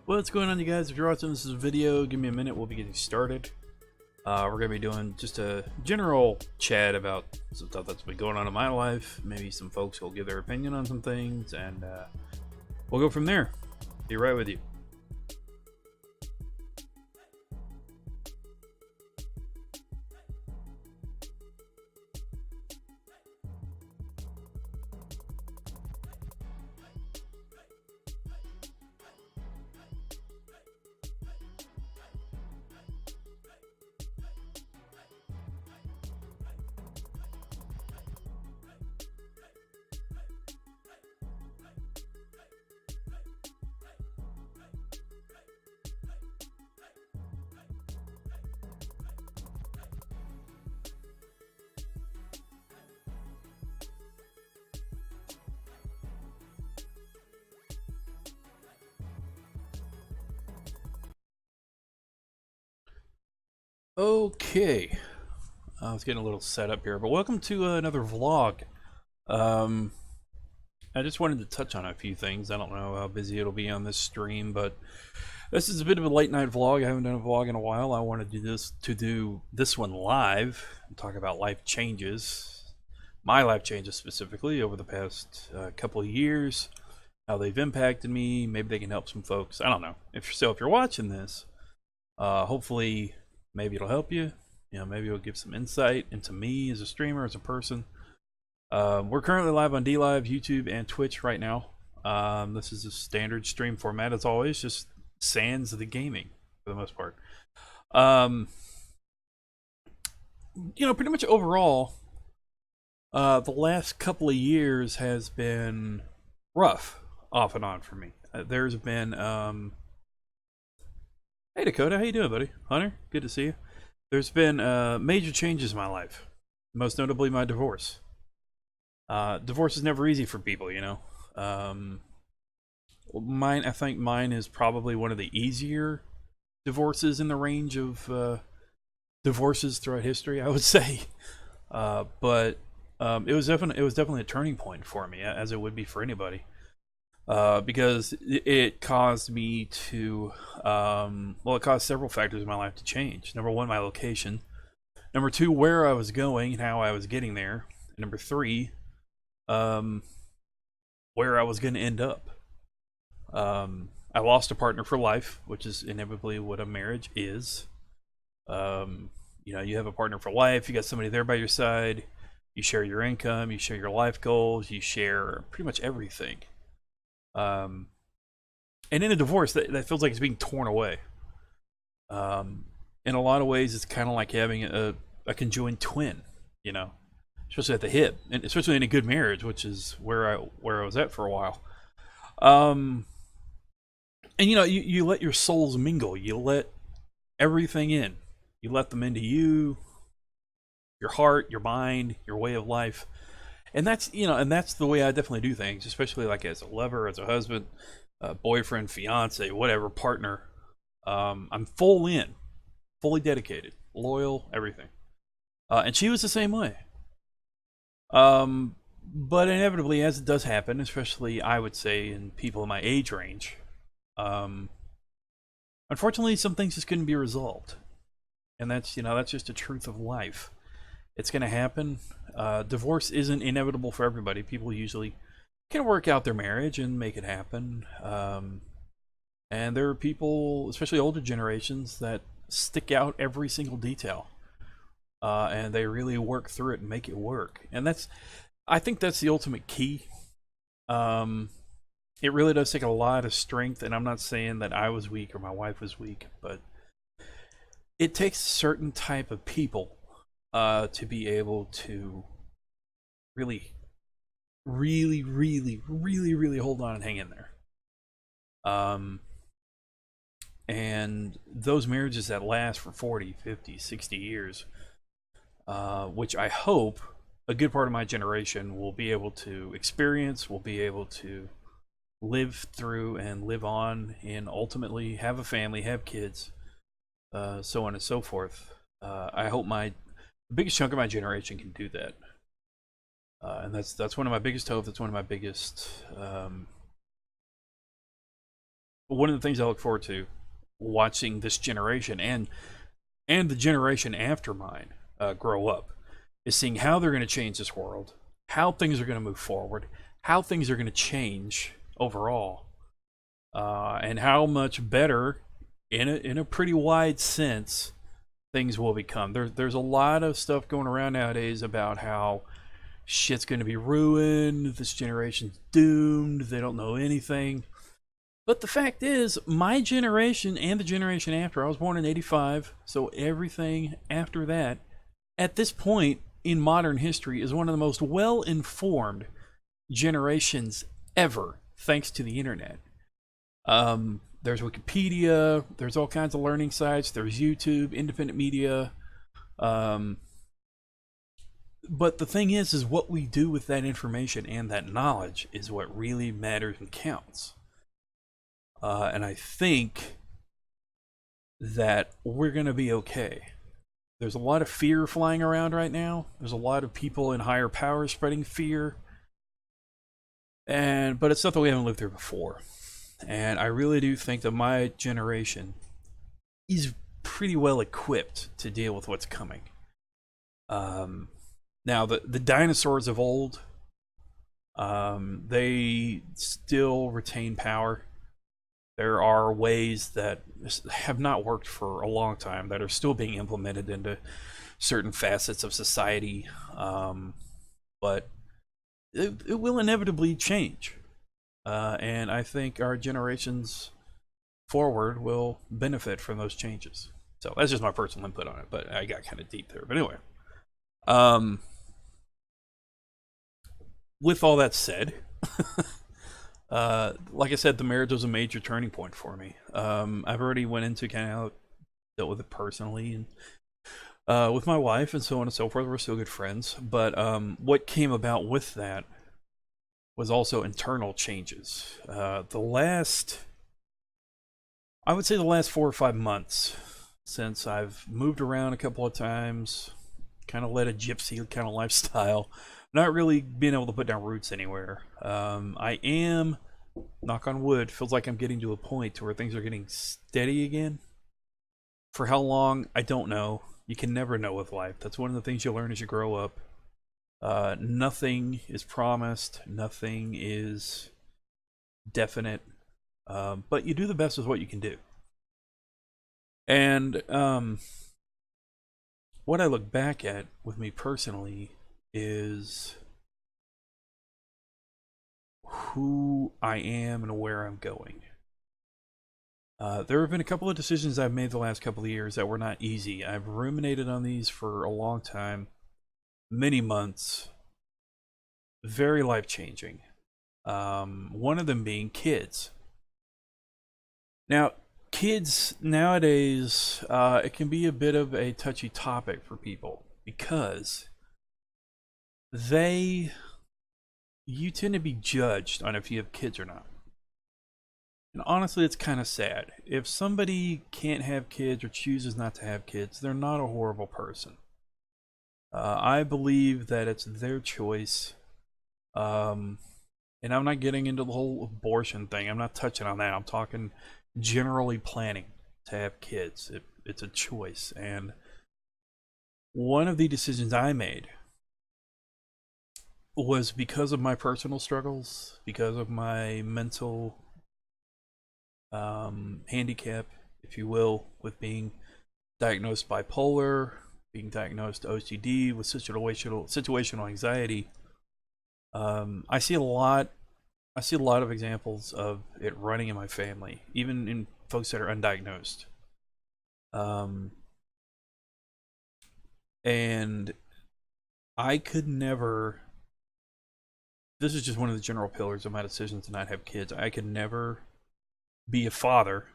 What's going on, you guys? If you're watching this video, give me a minute, we'll be getting started. We're going to be doing just a general chat about some stuff that's been going on in my life. Maybe some folks will give their opinion on some things, and we'll go from there. Be right with you. Okay, I was getting a little set up here, but welcome to another vlog. I just wanted to touch on a few things. I don't know how busy it'll be on this stream, but this is a bit of a late night vlog. I haven't done a vlog in a while. I want to do this one live and talk about life changes, my life changes specifically over the past couple of years, how they've impacted me. Maybe they can help some folks. I don't know. If you're watching this, hopefully. Maybe it'll help you. You know, maybe it'll give some insight into me as a streamer, as a person. We're currently live on DLive, YouTube, and Twitch right now. This is a standard stream format, as always, just sans the gaming for the most part. You know, pretty much overall, the last couple of years has been rough, off and on for me. There's been hey Dakota, how you doing, buddy? Hunter, good to see you. There's been major changes in my life, most notably my divorce. Divorce is never easy for people, you know. I think mine is probably one of the easier divorces in the range of divorces throughout history, I would say. But it was definitely a turning point for me, as it would be for anybody. Because it caused me to, it caused several factors in my life to change. Number one, my location. Number two, where I was going and how I was getting there. And number three, where I was going to end up. I lost a partner for life, which is inevitably what a marriage is. You know, you have a partner for life. You got somebody there by your side. You share your income. You share your life goals. You share pretty much everything. And in a divorce, that feels like it's being torn away. In a lot of ways, it's kind of like having a conjoined twin, you know, especially at the hip, and especially in a good marriage, which is where I was at for a while. And you know, you let your souls mingle. You let everything in. You let them into you, your heart, your mind, your way of life. And that's, you know, and that's the way I definitely do things, especially like as a lover, as a husband, boyfriend, fiance, whatever, partner. I'm full in, fully dedicated, loyal, everything. And she was the same way. But inevitably, as it does happen, especially I would say in people in my age range, unfortunately, some things just couldn't be resolved. And that's, you know, that's just the truth of life. It's going to happen. Divorce isn't inevitable for everybody. People usually can work out their marriage and make it happen. And there are people, especially older generations, that stick out every single detail. And they really work through it and make it work. And I think that's the ultimate key. It really does take a lot of strength. And I'm not saying that I was weak or my wife was weak, but it takes a certain type of people to be able to really hold on and hang in there. And those marriages that last for 40, 50, 60 years, which I hope a good part of my generation will be able to experience, will be able to live through and live on, and ultimately have a family, have kids, so on and so forth. I hope the biggest chunk of my generation can do that. And that's one of my biggest hopes. That's one of my biggest one of the things I look forward to watching this generation and the generation after mine grow up is seeing how they're going to change this world, how things are going to move forward, how things are going to change overall, and how much better, in a pretty wide sense, things will become. There's a lot of stuff going around nowadays about how shit's going to be ruined, this generation's doomed, they don't know anything. But the fact is, my generation and the generation after, I was born in 85, so everything after that, at this point in modern history, is one of the most well informed generations ever, thanks to the internet. There's Wikipedia, there's all kinds of learning sites, there's YouTube, independent media. But the thing is what we do with that information and that knowledge is what really matters and counts. And I think that we're going to be okay. There's a lot of fear flying around right now. There's a lot of people in higher power spreading fear. But it's stuff that we haven't lived through before. And I really do think that my generation is pretty well equipped to deal with what's coming. Now, the dinosaurs of old, they still retain power. There are ways that have not worked for a long time that are still being implemented into certain facets of society, but it will inevitably change. And I think our generations forward will benefit from those changes. So that's just my personal input on it, but I got kind of deep there. But anyway, with all that said, like I said, the marriage was a major turning point for me. I've already went into kind of how I dealt with it personally and with my wife and so on and so forth. We're still good friends, but what came about with that was also internal changes. I would say the last 4 or 5 months, since I've moved around a couple of times, kind of led a gypsy kind of lifestyle, not really being able to put down roots anywhere. I am, knock on wood, feels like I'm getting to a point to where things are getting steady again. For how long, I don't know. You can never know with life. That's one of the things you learn as you grow up. Nothing is promised. Nothing is definite. But you do the best with what you can do. And what I look back at with me personally is who I am and where I'm going. There have been a couple of decisions I've made the last couple of years that were not easy. I've ruminated on these for a long time, many months, very life-changing. One of them being kids. Now, kids nowadays, it can be a bit of a touchy topic for people because you tend to be judged on if you have kids or not. And honestly, it's kind of sad. If somebody can't have kids or chooses not to have kids, they're not a horrible person. I believe that it's their choice. And I'm not getting into the whole abortion thing. I'm not touching on that. I'm talking generally planning to have kids. It's a choice. And one of the decisions I made was because of my personal struggles, because of my mental handicap, if you will, with being diagnosed bipolar, being diagnosed OCD, with situational anxiety. I see a lot of examples of it running in my family, even in folks that are undiagnosed. And I could never, this is just one of the general pillars of my decision to not have kids. I could never be a father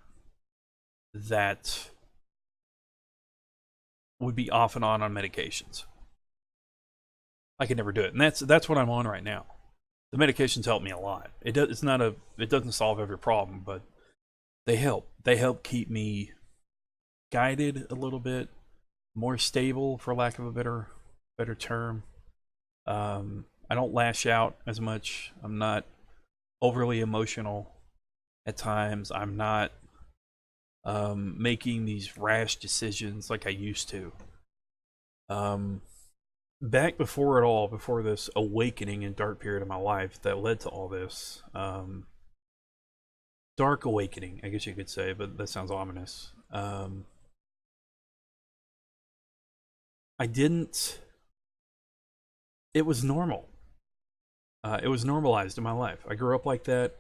that would be off and on medications. I could never do it. And that's what I'm on right now. The medications help me a lot. It doesn't solve every problem, but they help. They help keep me guided a little bit, more stable, for lack of a better term. I don't lash out as much. I'm not overly emotional. at times. I'm not making these rash decisions like I used to. Um, Back before it all, before this awakening and dark period of my life that led to all this, dark awakening, I guess you could say, but that sounds ominous. I didn't. It was normal. It was normalized in my life. I grew up like that.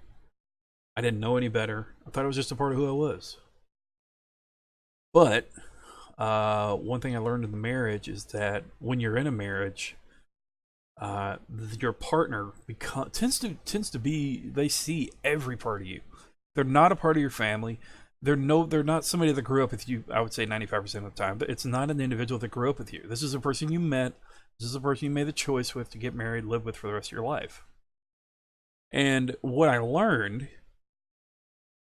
I didn't know any better. I thought it was just a part of who I was. But one thing I learned in the marriage is that when you're in a marriage, your partner tends to be, they see every part of you. They're not a part of your family. They're not somebody that grew up with you. I would say 95% of the time, it's not an individual that grew up with you. This is a person you met. This is a person you made the choice with to get married, live with for the rest of your life. And what I learned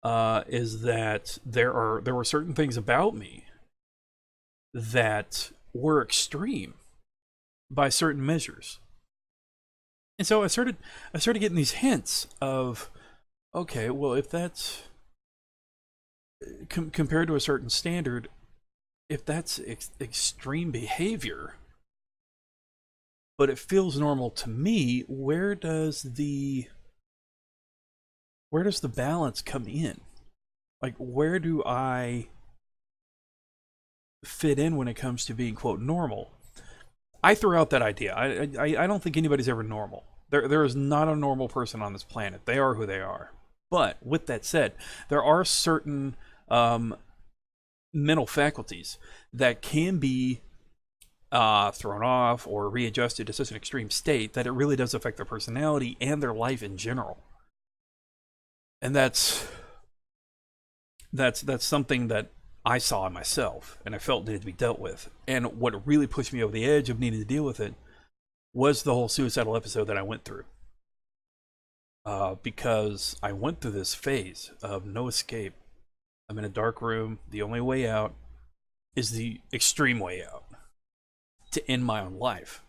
is that there were certain things about me that were extreme by certain measures. And so I started getting these hints of, okay, well, if that's compared to a certain standard, if that's extreme behavior, but it feels normal to me, where does the balance come in? Like, where do I fit in when it comes to being, quote, normal? I threw out that idea. I don't think anybody's ever normal. There is not a normal person on this planet. They are who they are. But with that said, there are certain mental faculties that can be thrown off or readjusted to such an extreme state that it really does affect their personality and their life in general. And that's something that I saw in myself and I felt needed to be dealt with. And what really pushed me over the edge of needing to deal with it was the whole suicidal episode that I went through. Because I went through this phase of no escape. I'm in a dark room. The only way out is the extreme way out to end my own life.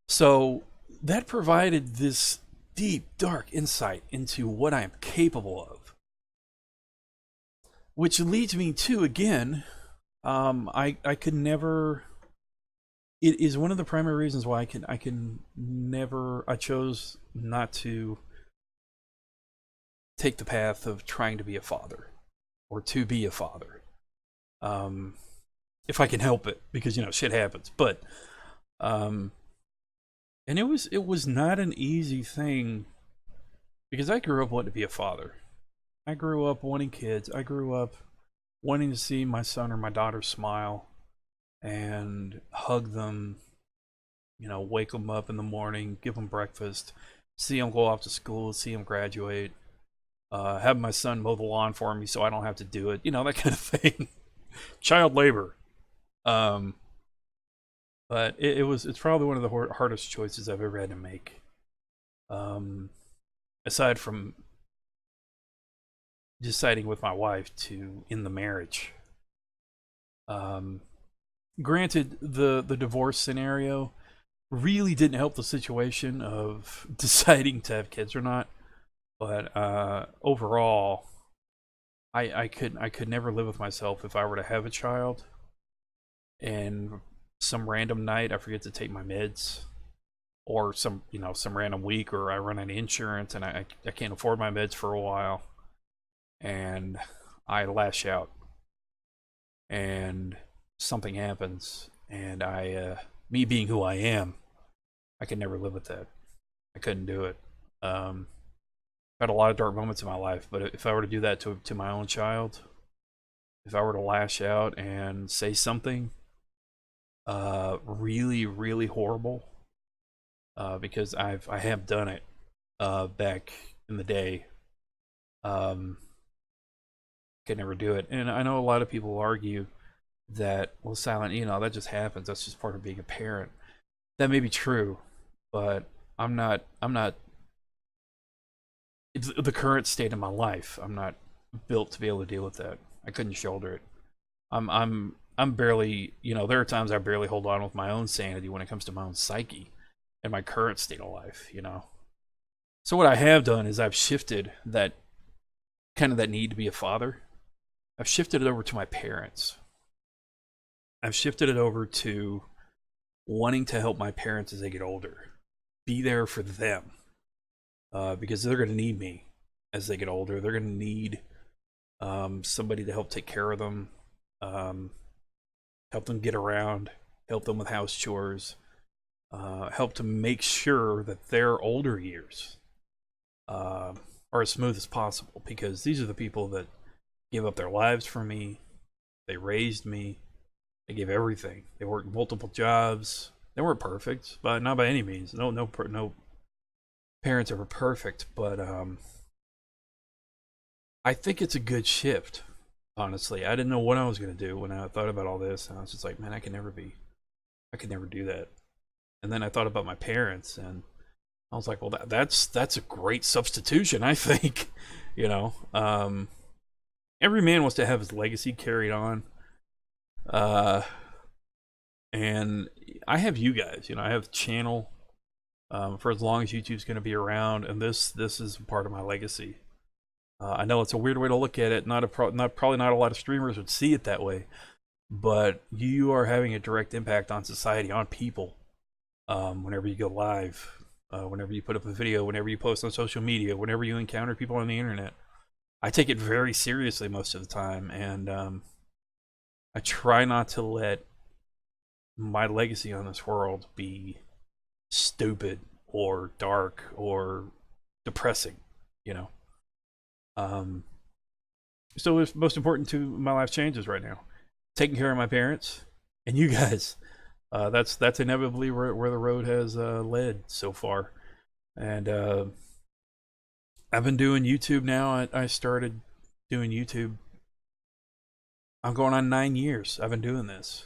So that provided this deep, dark insight into what I am capable of. Which leads me to, again, I could never. It is one of the primary reasons why I chose not to take the path of trying to be a father or to be a father. If I can help it, because shit happens. But and it was not an easy thing, because I grew up wanting to be a father. I grew up wanting kids. I grew up wanting to see my son or my daughter smile and hug them, wake them up in the morning, give them breakfast, see them go off to school, see them graduate, have my son mow the lawn for me so I don't have to do it, that kind of thing. Child labor. But it's probably one of the hardest choices I've ever had to make. Aside from deciding with my wife to end the marriage. Granted, the divorce scenario really didn't help the situation of deciding to have kids or not. But overall, I could never live with myself if I were to have a child and some random night I forget to take my meds, or some random week, or I run out of insurance and I can't afford my meds for a while, and I lash out and something happens, and me being who I am, I could never live with that. I couldn't do it. I've had a lot of dark moments in my life, but if I were to do that to my own child, if I were to lash out and say something really, really horrible, because I have done it back in the day, could never do it. And I know a lot of people argue that, well, Silent, that just happens. That's just part of being a parent. That may be true, but I'm not. It's the current state of my life. I'm not built to be able to deal with that. I couldn't shoulder it. I'm barely. There are times I barely hold on with my own sanity when it comes to my own psyche and my current state of life. So what I have done is I've shifted that kind of that need to be a father. I've shifted it over to my parents. I've shifted it over to wanting to help my parents as they get older, be there for them, because they're going to need me as they get older. They're going to need somebody to help take care of them, help them get around, help them with house chores, help to make sure that their older years are as smooth as possible, because these are the people that gave up their lives for me. They raised me. They gave everything. They worked multiple jobs. They weren't perfect, but not by any means. No parents ever perfect, but I think it's a good shift. Honestly, I didn't know what I was gonna do when I thought about all this, and I was just like, man, I could never do that. And then I thought about my parents, and I was like, well, that's a great substitution, I think. You know, every man wants to have his legacy carried on. And I have you guys, I have the channel for as long as YouTube's going to be around, and this is part of my legacy. I know it's a weird way to look at it. Probably not a lot of streamers would see it that way, but you are having a direct impact on society, on people. Whenever you go live, whenever you put up a video, whenever you post on social media, whenever you encounter people on the internet, I take it very seriously most of the time, and I try not to let my legacy on this world be stupid or dark or depressing, So what's most important to my life changes right now? Taking care of my parents and you guys. That's inevitably where the road has led so far. And I've been doing YouTube now. I started doing YouTube. I'm going on 9 years. I've been doing this,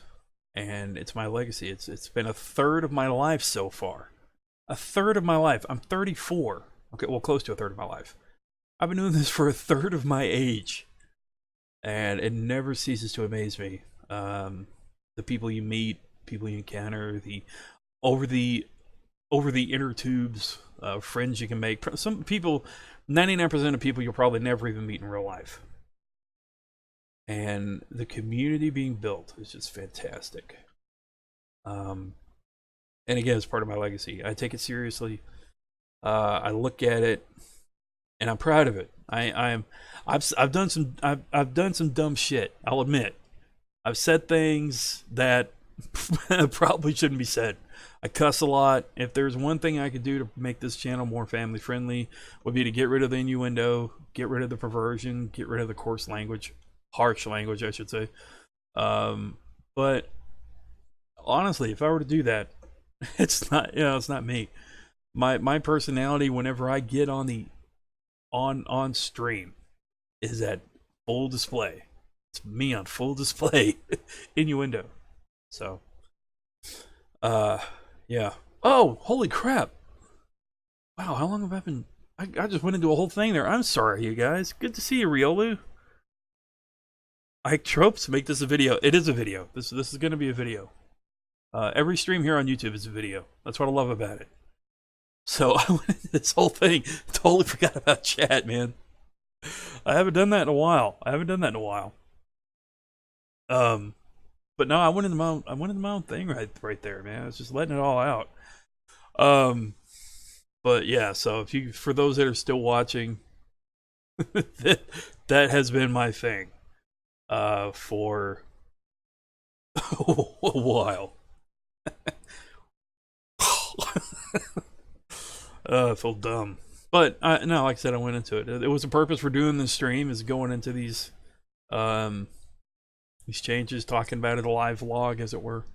and it's my legacy. It's been a third of my life so far. A third of my life. I'm 34. Okay, well, close to a third of my life. I've been doing this for a third of my age, and it never ceases to amaze me. The people you meet, people you encounter, over the inner tubes, friends you can make. Some people, 99% of people you'll probably never even meet in real life. And the community being built is just fantastic. And again, it's part of my legacy. I take it seriously. I look at it, and I'm proud of it. I've done some dumb shit. I'll admit. I've said things that probably shouldn't be said. I cuss a lot. If there's one thing I could do to make this channel more family friendly, would be to get rid of the innuendo, get rid of the perversion, get rid of the coarse language. Harsh language, I should say. But honestly, if I were to do that, it's not me. My personality, whenever I get on stream, is at full display. It's me on full display. Innuendo. So yeah. Oh, holy crap. Wow, how long have I been I just went into a whole thing there. I'm sorry, you guys. Good to see you, Riolu. Tropes make this a video. It is a video. This is going to be a video. Every stream here on YouTube is a video. That's what I love about it. So I went into this whole thing. Totally forgot about chat, man. I haven't done that in a while. But no, I went into my own thing right there, man. I was just letting it all out. But yeah. So for those that are still watching, that has been my thing. For a while. I feel dumb. But no, like I said, I went into it. It was a purpose for doing this stream, is going into these changes, talking about it, a live vlog, as it were.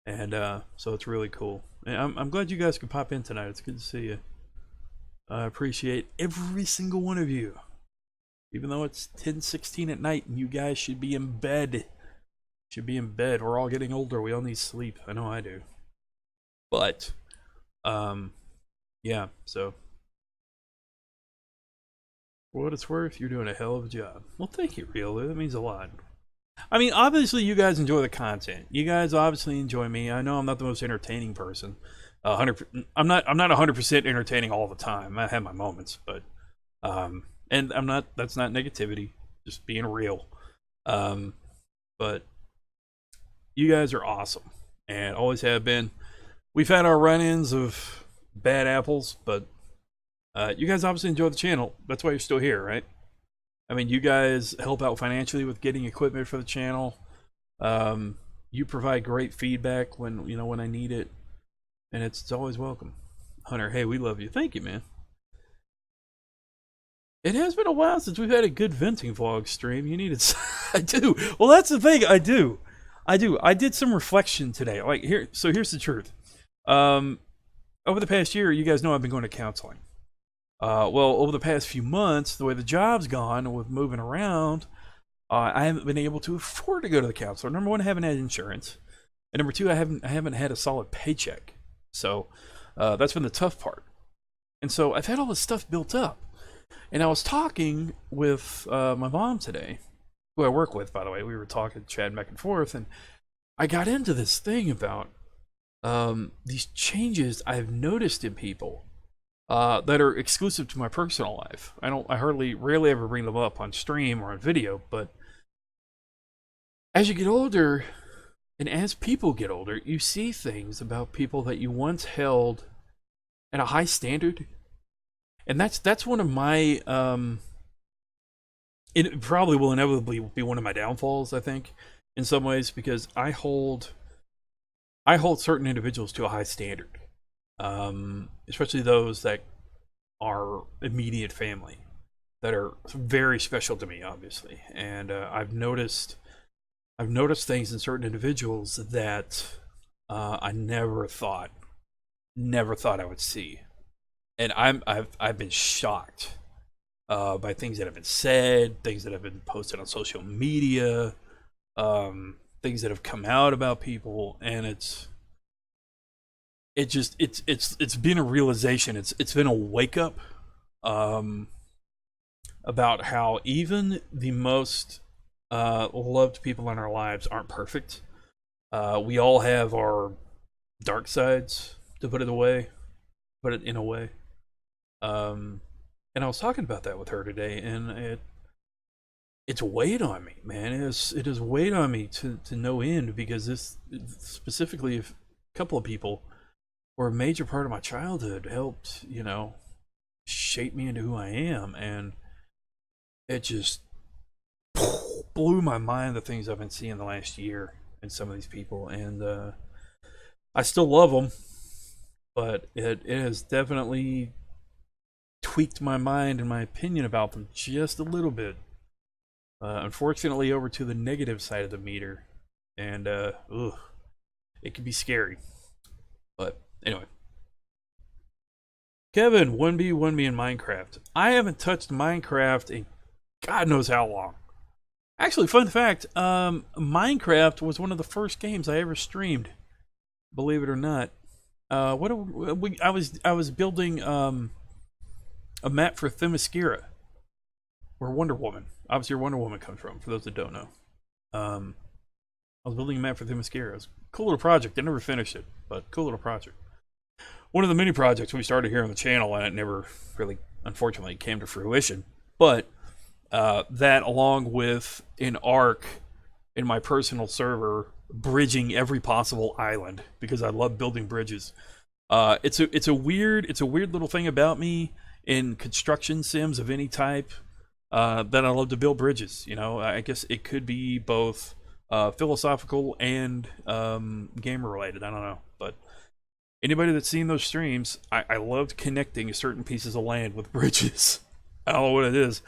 And so it's really cool. And I'm glad you guys could pop in tonight. It's good to see you. I appreciate every single one of you. Even though it's 10:16 at night and you guys should be in bed. We're all getting older. We all need sleep. I know I do. But, yeah, so. For what it's worth, you're doing a hell of a job. Well, thank you, Riolu. That means a lot. I mean, obviously you guys enjoy the content. You guys obviously enjoy me. I know I'm not the most entertaining person. I'm not 100% entertaining all the time. I have my moments, but And I'm not. That's not negativity. Just being real. Um, but you guys are awesome, and always have been. We've had our run-ins of bad apples, but you guys obviously enjoy the channel. That's why you're still here, right? I mean, you guys help out financially with getting equipment for the channel. Um, you provide great feedback when I need it, and it's always welcome. Hunter, hey, we love you. Thank you, man. It has been a while since we've had a good venting vlog stream. You needed. I do. Well, that's the thing. I do. I did some reflection today. Like here. So here's the truth. Um, Over the past year, you guys know I've been going to counseling. Well, over the past few months, the way the job's gone with moving around, I haven't been able to afford to go to the counselor. Number one, I haven't had insurance, and number two, I haven't had a solid paycheck. So that's been the tough part. And so I've had all this stuff built up. And I was talking with my mom today, who I work with, by the way. We were talking, chatting back and forth, and I got into this thing about these changes I've noticed in people that are exclusive to my personal life. I rarely ever bring them up on stream or on video, but as you get older, and as people get older, you see things about people that you once held at a high standard. And that's one of my it probably will inevitably be one of my downfalls, I think, in some ways, because I hold certain individuals to a high standard, especially those that are immediate family, that are very special to me, obviously. And I've noticed things in certain individuals that I never thought I would see. And I've been shocked by things that have been said, things that have been posted on social media, things that have come out about people, and it's been a realization. It's been a wake up about how even the most loved people in our lives aren't perfect. We all have our dark sides, to put it in a way. And I was talking about that with her today, and it's weighed on me, man. It has weighed on me to no end, because this specifically, if a couple of people were a major part of my childhood, helped shape me into who I am, and it just blew my mind, the things I've been seeing the last year in some of these people. And I still love them, but it has definitely tweaked my mind and my opinion about them just a little bit. Unfortunately, over to the negative side of the meter, and it can be scary. But anyway, Kevin, 1B in Minecraft. I haven't touched Minecraft in God knows how long. Actually, fun fact: Minecraft was one of the first games I ever streamed. Believe it or not. I was building a map for Themyscira, where Wonder Woman, obviously where Wonder Woman comes from, for those that don't know. I was building a map for Themyscira. It was a cool little project. I never finished it, but cool little project. One of the many projects we started here on the channel, and it never really, unfortunately, came to fruition. But that, along with an arc in my personal server, bridging every possible island, because I love building bridges. It's a weird little thing about me in construction sims of any type, that I love to build bridges. I guess it could be both philosophical and gamer related. I don't know, but anybody that's seen those streams, I loved connecting certain pieces of land with bridges. I don't know what it is.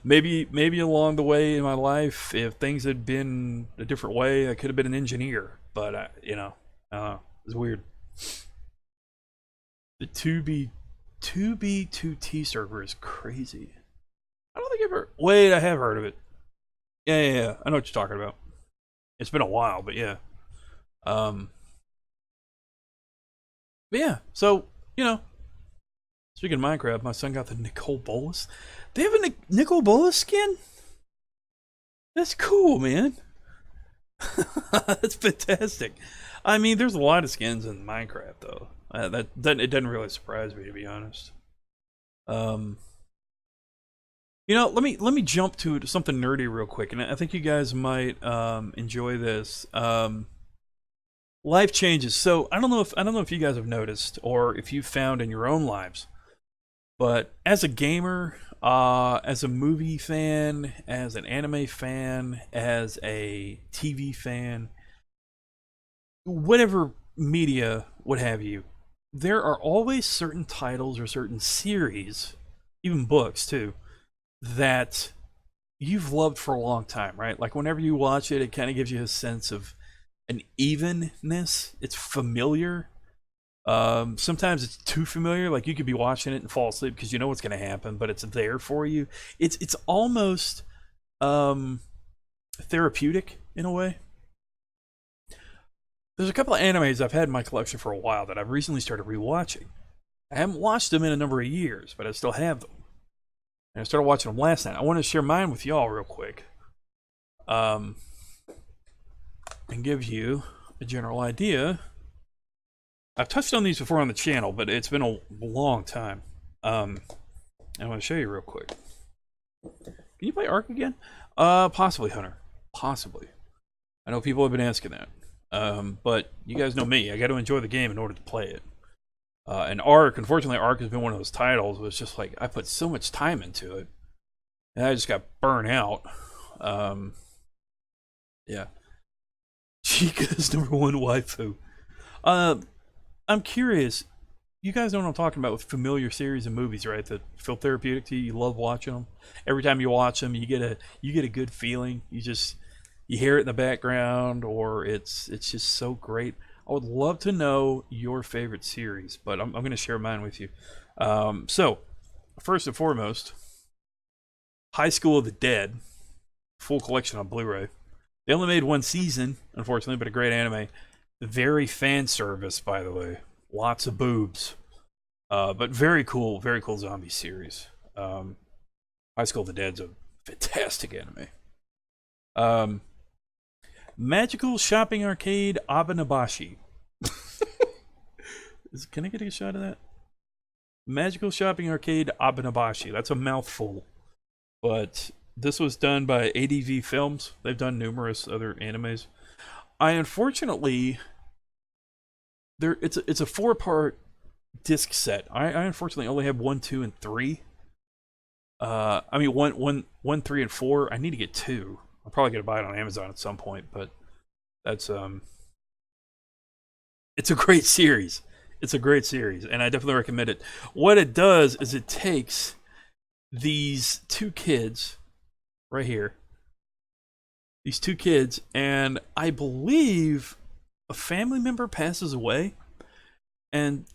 Maybe along the way in my life, if things had been a different way, I could have been an engineer. But I don't know. It's weird. The 2B2T server is crazy. I don't think I've ever. Wait, I have heard of it. Yeah. I know what you're talking about. It's been a while, but yeah. But yeah. So speaking of Minecraft, my son got the Nicole Bolas. They have a Nicole Bolas skin? That's cool, man. That's fantastic. I mean, there's a lot of skins in Minecraft, though. That it doesn't really surprise me, to be honest. Let me jump to something nerdy real quick, and I think you guys might enjoy this. Life changes. So I don't know if you guys have noticed or if you've found in your own lives, but as a gamer, as a movie fan, as an anime fan, as a TV fan, whatever media, what have you, there are always certain titles or certain series, even books too, that you've loved for a long time, right? Like whenever you watch it, it kind of gives you a sense of an evenness. It's familiar. Sometimes it's too familiar. Like you could be watching it and fall asleep because you know what's going to happen, but it's there for you. It's almost um, therapeutic in a way. There's a couple of animes I've had in my collection for a while that I've recently started rewatching. I haven't watched them in a number of years, but I still have them. And I started watching them last night. I want to share mine with y'all real quick, um, and give you a general idea. I've touched on these before on the channel, but it's been a long time. I want to show you real quick. Can you play Ark again? Possibly, Hunter. Possibly. I know people have been asking that. But you guys know me. I got to enjoy the game in order to play it. And Ark, unfortunately, Ark has been one of those titles. It was just like I put so much time into it, and I just got burnt out. Yeah, Chica's #1 waifu. I'm curious. You guys know what I'm talking about with familiar series and movies, right? That feel therapeutic to you. You love watching them. Every time you watch them, you get a good feeling. You hear it in the background, or it's just so great. I would love to know your favorite series, but I'm going to share mine with you. So, first and foremost, High School of the Dead, full collection on Blu-ray. They only made one season, unfortunately, but a great anime. Very fan service, by the way. Lots of boobs, but very cool zombie series. High School of the Dead's a fantastic anime. Magical Shopping Arcade Abanabashi. Can I get a shot of that? Magical Shopping Arcade Abanabashi. That's a mouthful. But this was done by ADV Films. They've done numerous other animes. I unfortunately it's a 4-part disc set. I unfortunately only have 1, 2, and 3. I mean 1, 3, and 4. I need to get 2. I'm probably gonna buy it on Amazon at some point, but that's it's a great series. It's a great series, and I definitely recommend it. What it does is it takes these two kids right here, these two kids, and I believe a family member passes away, and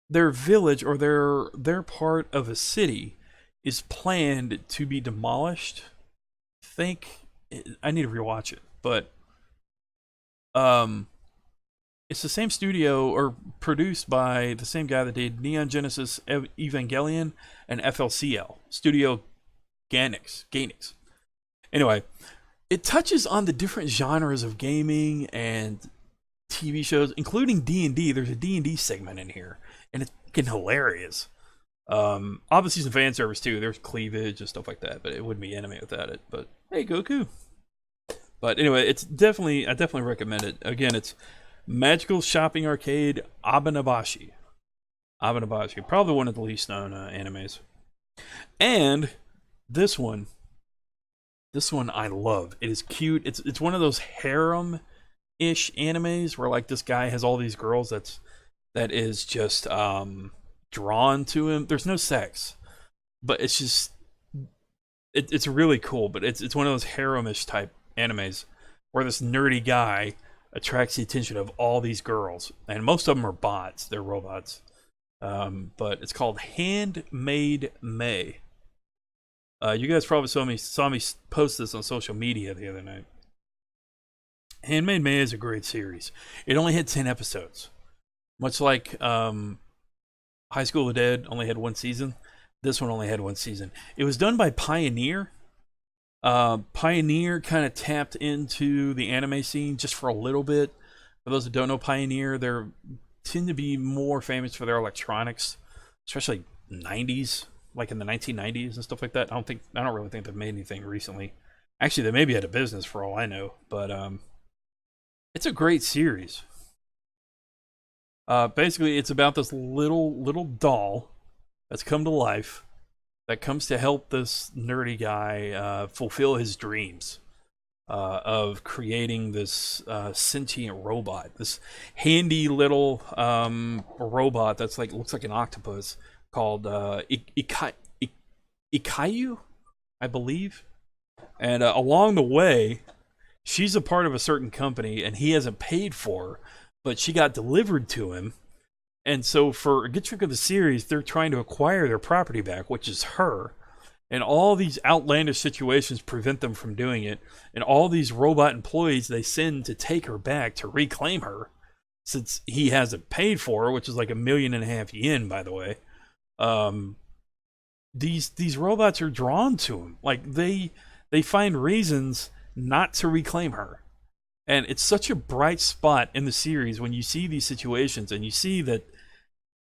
their village or their part of a city is planned to be demolished. I need to rewatch it, but it's the same studio or produced by the same guy that did Neon Genesis Evangelion and FLCL, Studio Gainax. Anyway, it touches on the different genres of gaming and TV shows, including D&D. There's a D&D segment in here, and it's fucking hilarious. Obviously some fan service too. There's cleavage and stuff like that, but it wouldn't be anime without it. But hey, Goku. But anyway, I definitely recommend it. Again, it's Magical Shopping Arcade Abanabashi. Probably one of the least known animes. And this one I love. It is cute. It's one of those harem-ish animes where like this guy has all these girls that is just drawn to him. There's no sex, but it's just it's really cool. But it's one of those harem-ish type animes where this nerdy guy attracts the attention of all these girls, and most of them are bots. They're robots. But it's called Handmaid May. You guys probably saw me post this on social media the other night. Handmaid May is a great series. It only had 10 episodes. Much like High School of the Dead only had 1 season, this one only had 1 season. It was done by Pioneer. Pioneer kind of tapped into the anime scene just for a little bit. For those that don't know Pioneer, they tend to be more famous for their electronics, especially 90s. like in the 1990s and stuff like that. I don't really think they've made anything recently. Actually, they may be out of business for all I know, but it's a great series. Basically, it's about this little doll that's come to life that comes to help this nerdy guy fulfill his dreams of creating this sentient robot, this handy little robot that's like looks like an octopus called Ikayu, I believe. And along the way, she's a part of a certain company, and he hasn't paid for her, but she got delivered to him. And so for a good chunk of the series, they're trying to acquire their property back, which is her. And all these outlandish situations prevent them from doing it. And all these robot employees they send to take her back to reclaim her, since he hasn't paid for her, which is like $1.5 million yen, by the way. These robots are drawn to him. Like they find reasons not to reclaim her. And it's such a bright spot in the series when you see these situations and you see that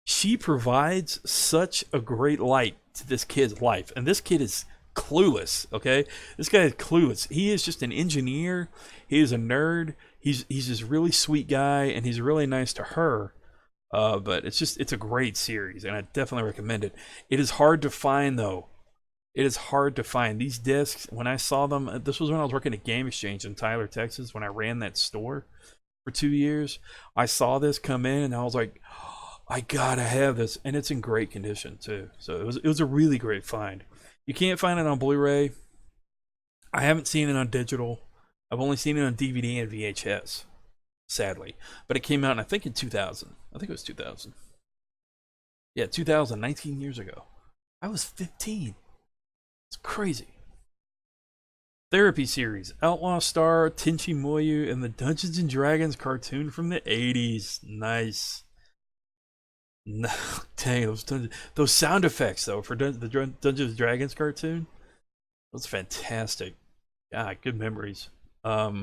she provides such a great light to this kid's life. And this kid is clueless, okay? This guy is clueless. He is just an engineer. He is a nerd. He's this really sweet guy, and he's really nice to her. But it's a great series, and I definitely recommend it. It is hard to find, though. It is hard to find. These discs, when I saw them, this was when I was working at Game Exchange in Tyler, Texas, when I ran that store for 2 years. I saw this come in, and I was like, oh, I gotta have this. And it's in great condition, too. So it was a really great find. You can't find it on Blu-ray. I haven't seen it on digital. I've only seen it on DVD and VHS, sadly. But it came out, I think, in 2000. I think it was 2000. Yeah, 2000, 19 years ago. I was 15. It's crazy. Therapy series. Outlaw Star, Tenchi Muyo, and the Dungeons and Dragons cartoon from the 80s. Nice. No, dang, those sound effects, though, for the Dungeons and Dragons cartoon. That's fantastic. Yeah, good memories. Other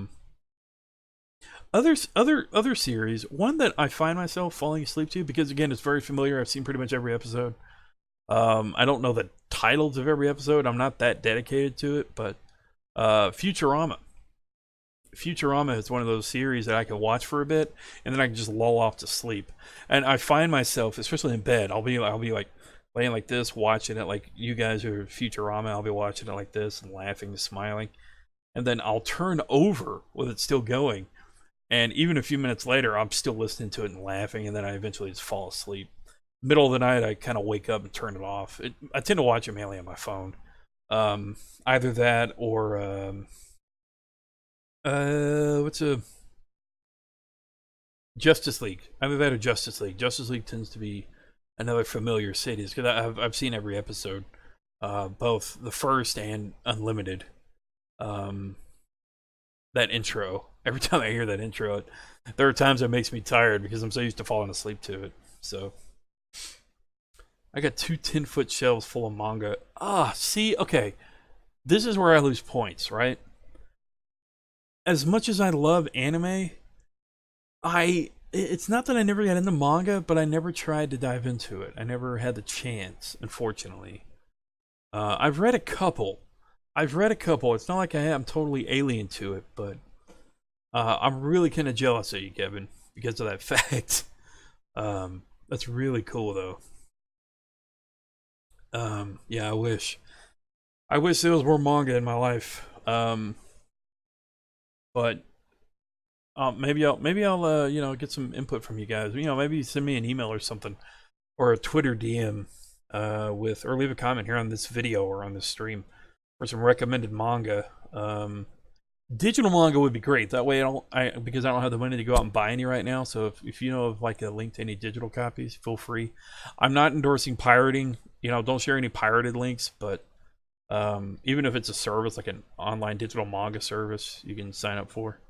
series. One that I find myself falling asleep to, because, again, it's very familiar. I've seen pretty much every episode. I don't know the titles of every episode. I'm not that dedicated to it, but Futurama. Futurama is one of those series that I can watch for a bit, and then I can just lull off to sleep. And I find myself, especially in bed, I'll be like laying like this, watching it like you guys are Futurama. I'll be watching it like this and laughing and smiling, and then I'll turn over with it still going, and even a few minutes later, I'm still listening to it and laughing, and then I eventually just fall asleep. Middle of the night, I kind of wake up and turn it off. I tend to watch it mainly on my phone. Either that or what's a Justice League. Either that or Justice League. Justice League tends to be another familiar series because I've seen every episode, both the first and Unlimited. That intro. Every time I hear that intro, there are times it makes me tired because I'm so used to falling asleep to it. So I got 2 10-foot shelves full of manga. See, okay. This is where I lose points, right? As much as I love anime, it's not that I never got into manga, but I never tried to dive into it. I never had the chance, unfortunately. I've read a couple. It's not like I'm totally alien to it, but I'm really kind of jealous of you, Kevin, because of that fact. That's really cool, though. Yeah, I wish there was more manga in my life. But maybe I'll get some input from you guys. Maybe send me an email or something, or a Twitter DM or leave a comment here on this video or on this stream for some recommended manga. Digital manga would be great. That way because I don't have the money to go out and buy any right now. So if you know of like a link to any digital copies, feel free. I'm not endorsing pirating. Don't share any pirated links, but even if it's a service like an online digital manga service you can sign up for,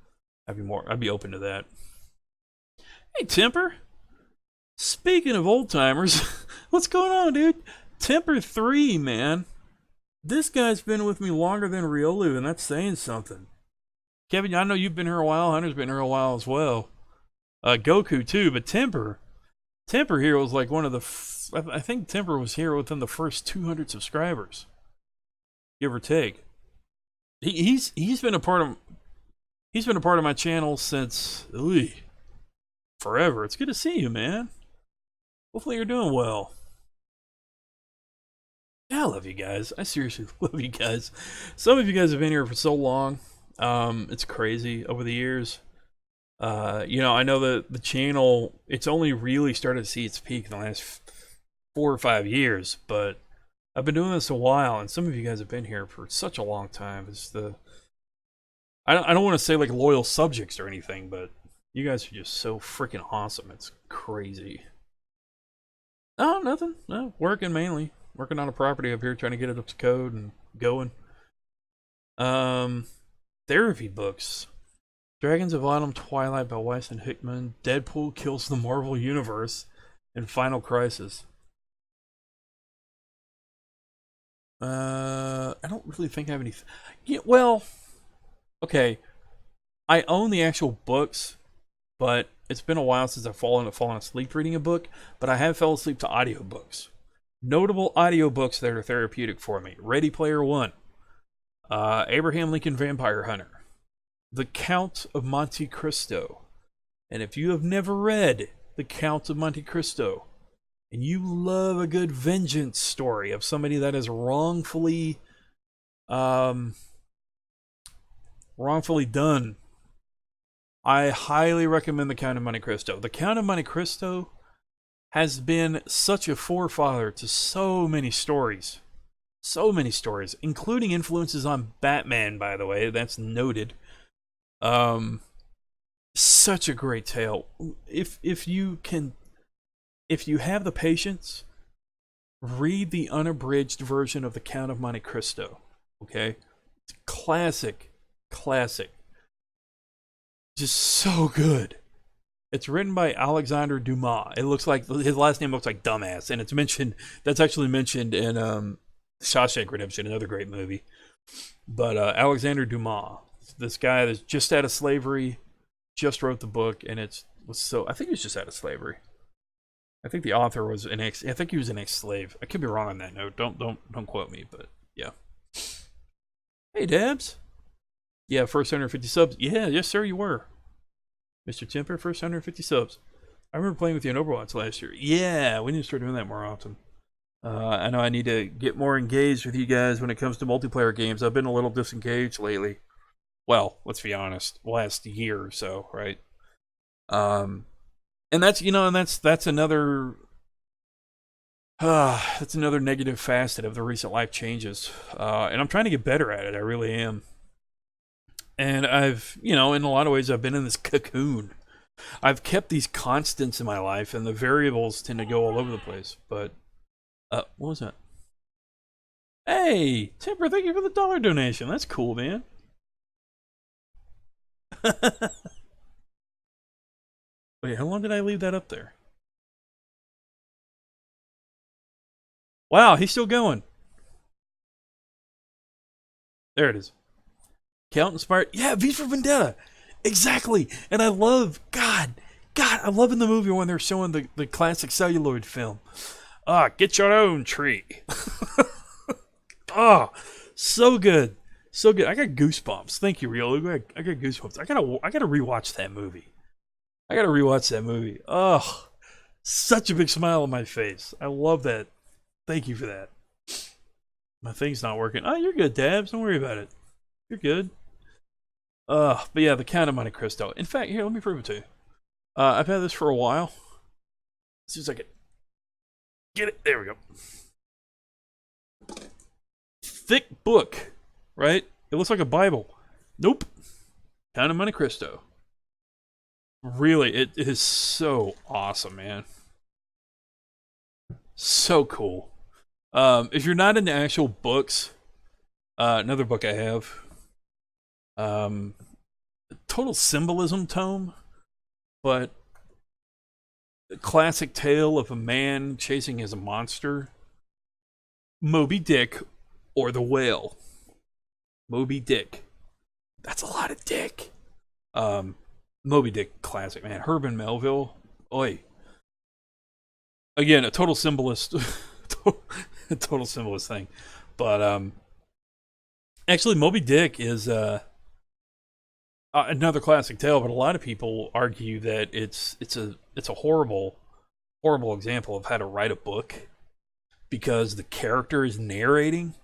I'd be open to that. Hey Temper, speaking of old timers, what's going on, dude? Temper 3, man. This guy's been with me longer than Riolu, and that's saying something. Kevin, I know you've been here a while. Hunter's been here a while as well. Goku too, but Temper, Temper here was like one of the. I think Temper was here within the first 200 subscribers, give or take. He's been a part of my channel since forever. It's good to see you, man. Hopefully you're doing well. Yeah, I love you guys. I seriously love you guys. Some of you guys have been here for so long. It's crazy over the years. I know that the channel, it's only really started to see its peak in the last 4 or 5 years, but I've been doing this a while, and some of you guys have been here for such a long time. I don't want to say like loyal subjects or anything, but you guys are just so freaking awesome. It's crazy. Oh, nothing. No, working mainly. Working on a property up here, trying to get it up to code and going. Therapy books. Dragons of Autumn, Twilight by Weiss and Hickman, Deadpool Kills the Marvel Universe, and Final Crisis. I don't really think I have any. Yeah, well, okay. I own the actual books, but it's been a while since I've fallen asleep reading a book. But I have fell asleep to audiobooks. Notable audiobooks that are therapeutic for me: Ready Player One, Abraham Lincoln Vampire Hunter, The Count of Monte Cristo. And if you have never read The Count of Monte Cristo, and you love a good vengeance story of somebody that is wrongfully done, I highly recommend The Count of Monte Cristo. The Count of Monte Cristo has been such a forefather to so many stories. So many stories, including influences on Batman, by the way. That's noted. Such a great tale. If you have the patience, read the unabridged version of The Count of Monte Cristo. Okay? Classic. Just so good. It's written by Alexander Dumas. It looks like his last name looks like dumbass, and that's actually mentioned in Shawshank Redemption, another great movie. But Alexander Dumas, this guy that's just out of slavery, just wrote the book, and I think he was just out of slavery. I think the author was I think he was an ex-slave. I could be wrong on that note. Don't quote me, but yeah. Hey, Dabs. Yeah, first 150 subs. Yeah, yes, sir, you were. Mr. Temper, first 150 subs. I remember playing with you in Overwatch last year. Yeah, we need to start doing that more often. I know I need to get more engaged with you guys when it comes to multiplayer games. I've been a little disengaged lately. Well, let's be honest, last year or so, right? And that's another negative facet of the recent life changes. And I'm trying to get better at it. I really am. And I've, in a lot of ways, I've been in this cocoon. I've kept these constants in my life, and the variables tend to go all over the place. But, what was that? Hey, Timber, thank you for the $1 donation. That's cool, man. Wait, how long did I leave that up there? Wow, he's still going. There it is. Count inspired. Yeah, V for Vendetta. Exactly. And I love, God, I love in the movie when they're showing the classic celluloid film. Get your own tree. So good. So good. I got goosebumps. Thank you, Rio. I got goosebumps. I gotta rewatch that movie. Oh, such a big smile on my face. I love that. Thank you for that. My thing's not working. Oh, you're good, Dabs. Don't worry about it. You're good. But yeah, The Count of Monte Cristo. In fact, here, let me prove it to you. I've had this for a while. As soon as I can get it. There we go. Thick book, right? It looks like a Bible. Nope. Count of Monte Cristo. Really, it is so awesome, man. So cool. If you're not into actual books, another book I have, Total Symbolism tome, but the classic tale of a man chasing his monster, Moby Dick, or the whale. Moby Dick. That's a lot of dick. Moby Dick classic, man. Herman Melville. Oi. again, a total symbolist, total symbolist thing. But actually, Moby Dick is another classic tale. But a lot of people argue that it's a horrible example of how to write a book because the character is narrating.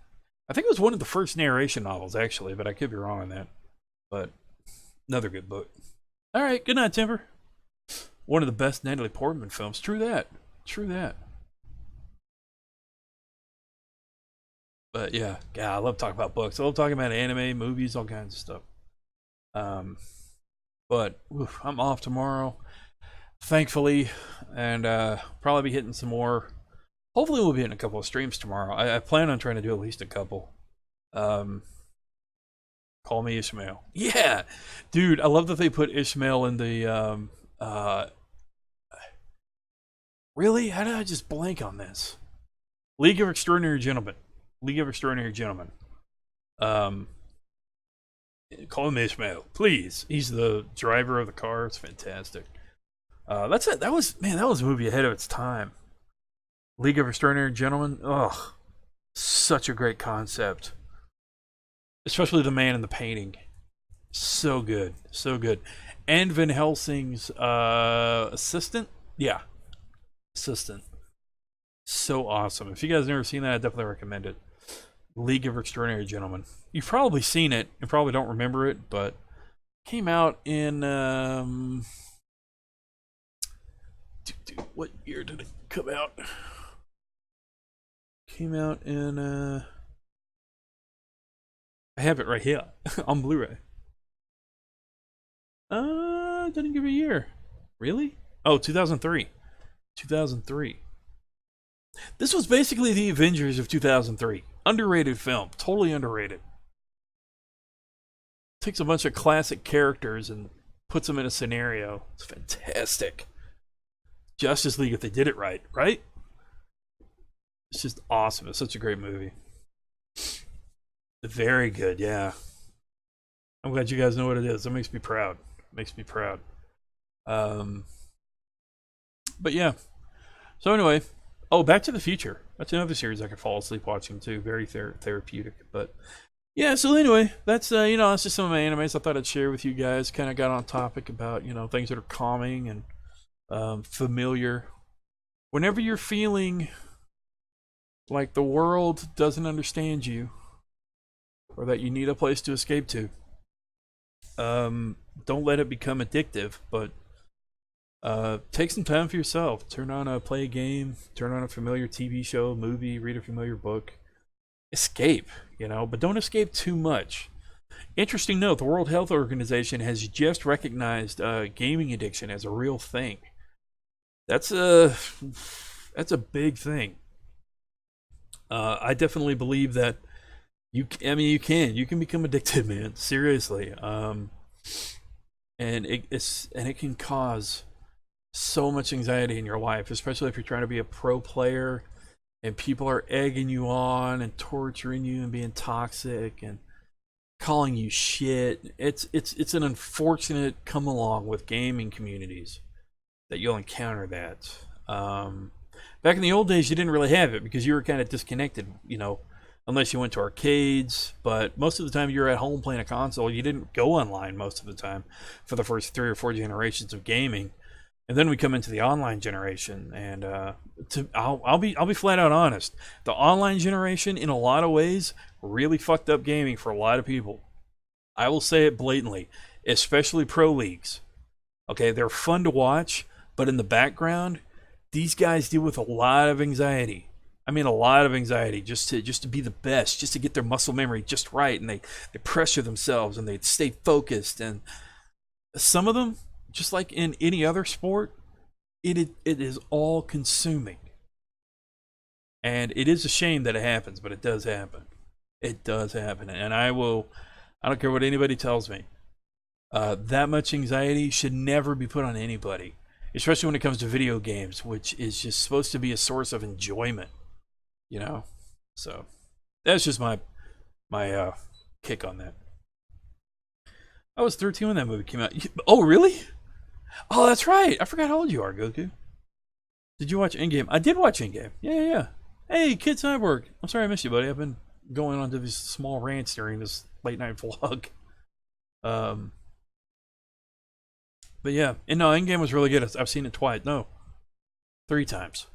I think it was one of the first narration novels, actually, but I could be wrong on that. But another good book. All right, good night, Timber. One of the best Natalie Portman films. True that. True that. But yeah, God, I love talking about books. I love talking about anime, movies, all kinds of stuff. Um, but I'm off tomorrow, thankfully, and probably be hitting some more. Hopefully, we'll be hitting a couple of streams tomorrow. I plan on trying to do at least a couple. Um, Call me Ishmael. Yeah, dude, I love that they put Ishmael in the. Really? How did I just blank on this? League of Extraordinary Gentlemen. League of Extraordinary Gentlemen. Um, Call him Ishmael, please. He's the driver of the car. It's fantastic. That's it. That was a movie ahead of its time. League of Extraordinary Gentlemen. Ugh, such a great concept. Especially the man in the painting. So good, so good. And Van Helsing's assistant. Yeah, assistant. So awesome. If you guys have never seen that, I definitely recommend it. League of Extraordinary Gentlemen. You've probably seen it and probably don't remember it, but it came out in what year did it come out? Came out in I have it right here on Blu-ray. Didn't give a year. Really? Oh, 2003. 2003. This was basically the Avengers of 2003. Underrated film. Totally underrated. Takes a bunch of classic characters and puts them in a scenario. It's fantastic. Justice League if they did it right, right? It's just awesome. It's such a great movie. Very good, yeah. I'm glad you guys know what it is. That makes me proud. Makes me proud. But yeah. So anyway, Back to the Future. That's another series I could fall asleep watching too. Very therapeutic. But yeah, so anyway, that's that's just some of my animes I thought I'd share with you guys. Kind of got on topic about things that are calming and familiar. Whenever you're feeling like the world doesn't understand you, or that you need a place to escape to, don't let it become addictive, but take some time for yourself. Play a game, turn on a familiar TV show, movie, read a familiar book. Escape, but don't escape too much. Interesting note, the World Health Organization has just recognized gaming addiction as a real thing. That's a big thing. I definitely believe that you can become addicted, man. Seriously. And it can cause so much anxiety in your life, especially if you're trying to be a pro player and people are egging you on and torturing you and being toxic and calling you shit. It's an unfortunate come along with gaming communities that you'll encounter that. Back in the old days, you didn't really have it because you were kind of disconnected, unless you went to arcades. But most of the time, you're at home playing a console. You didn't go online most of the time for the first 3 or 4 generations of gaming. And then we come into the online generation, and I'll be flat out honest. The online generation, in a lot of ways, really fucked up gaming for a lot of people. I will say it blatantly, especially pro leagues. Okay, they're fun to watch, but in the background, these guys deal with a lot of anxiety. I mean, a lot of anxiety just to be the best, just to get their muscle memory just right, and they pressure themselves and they stay focused. And some of them, just like in any other sport, it is all consuming. And it is a shame that it happens, but it does happen. It does happen. And I don't care what anybody tells me. That much anxiety should never be put on anybody, especially when it comes to video games, which is just supposed to be a source of enjoyment, So that's just my kick on that. I was 13 when that movie came out. Oh, really? Oh, that's right. I forgot how old you are, Goku. Did you watch Endgame? I did watch Endgame. Yeah, yeah, yeah. Hey, Kid Cyborg. I'm sorry I missed you, buddy. I've been going on to these small rants during this late night vlog. Um, but yeah, and no, Endgame was really good. I've seen it twice. No, 3 times.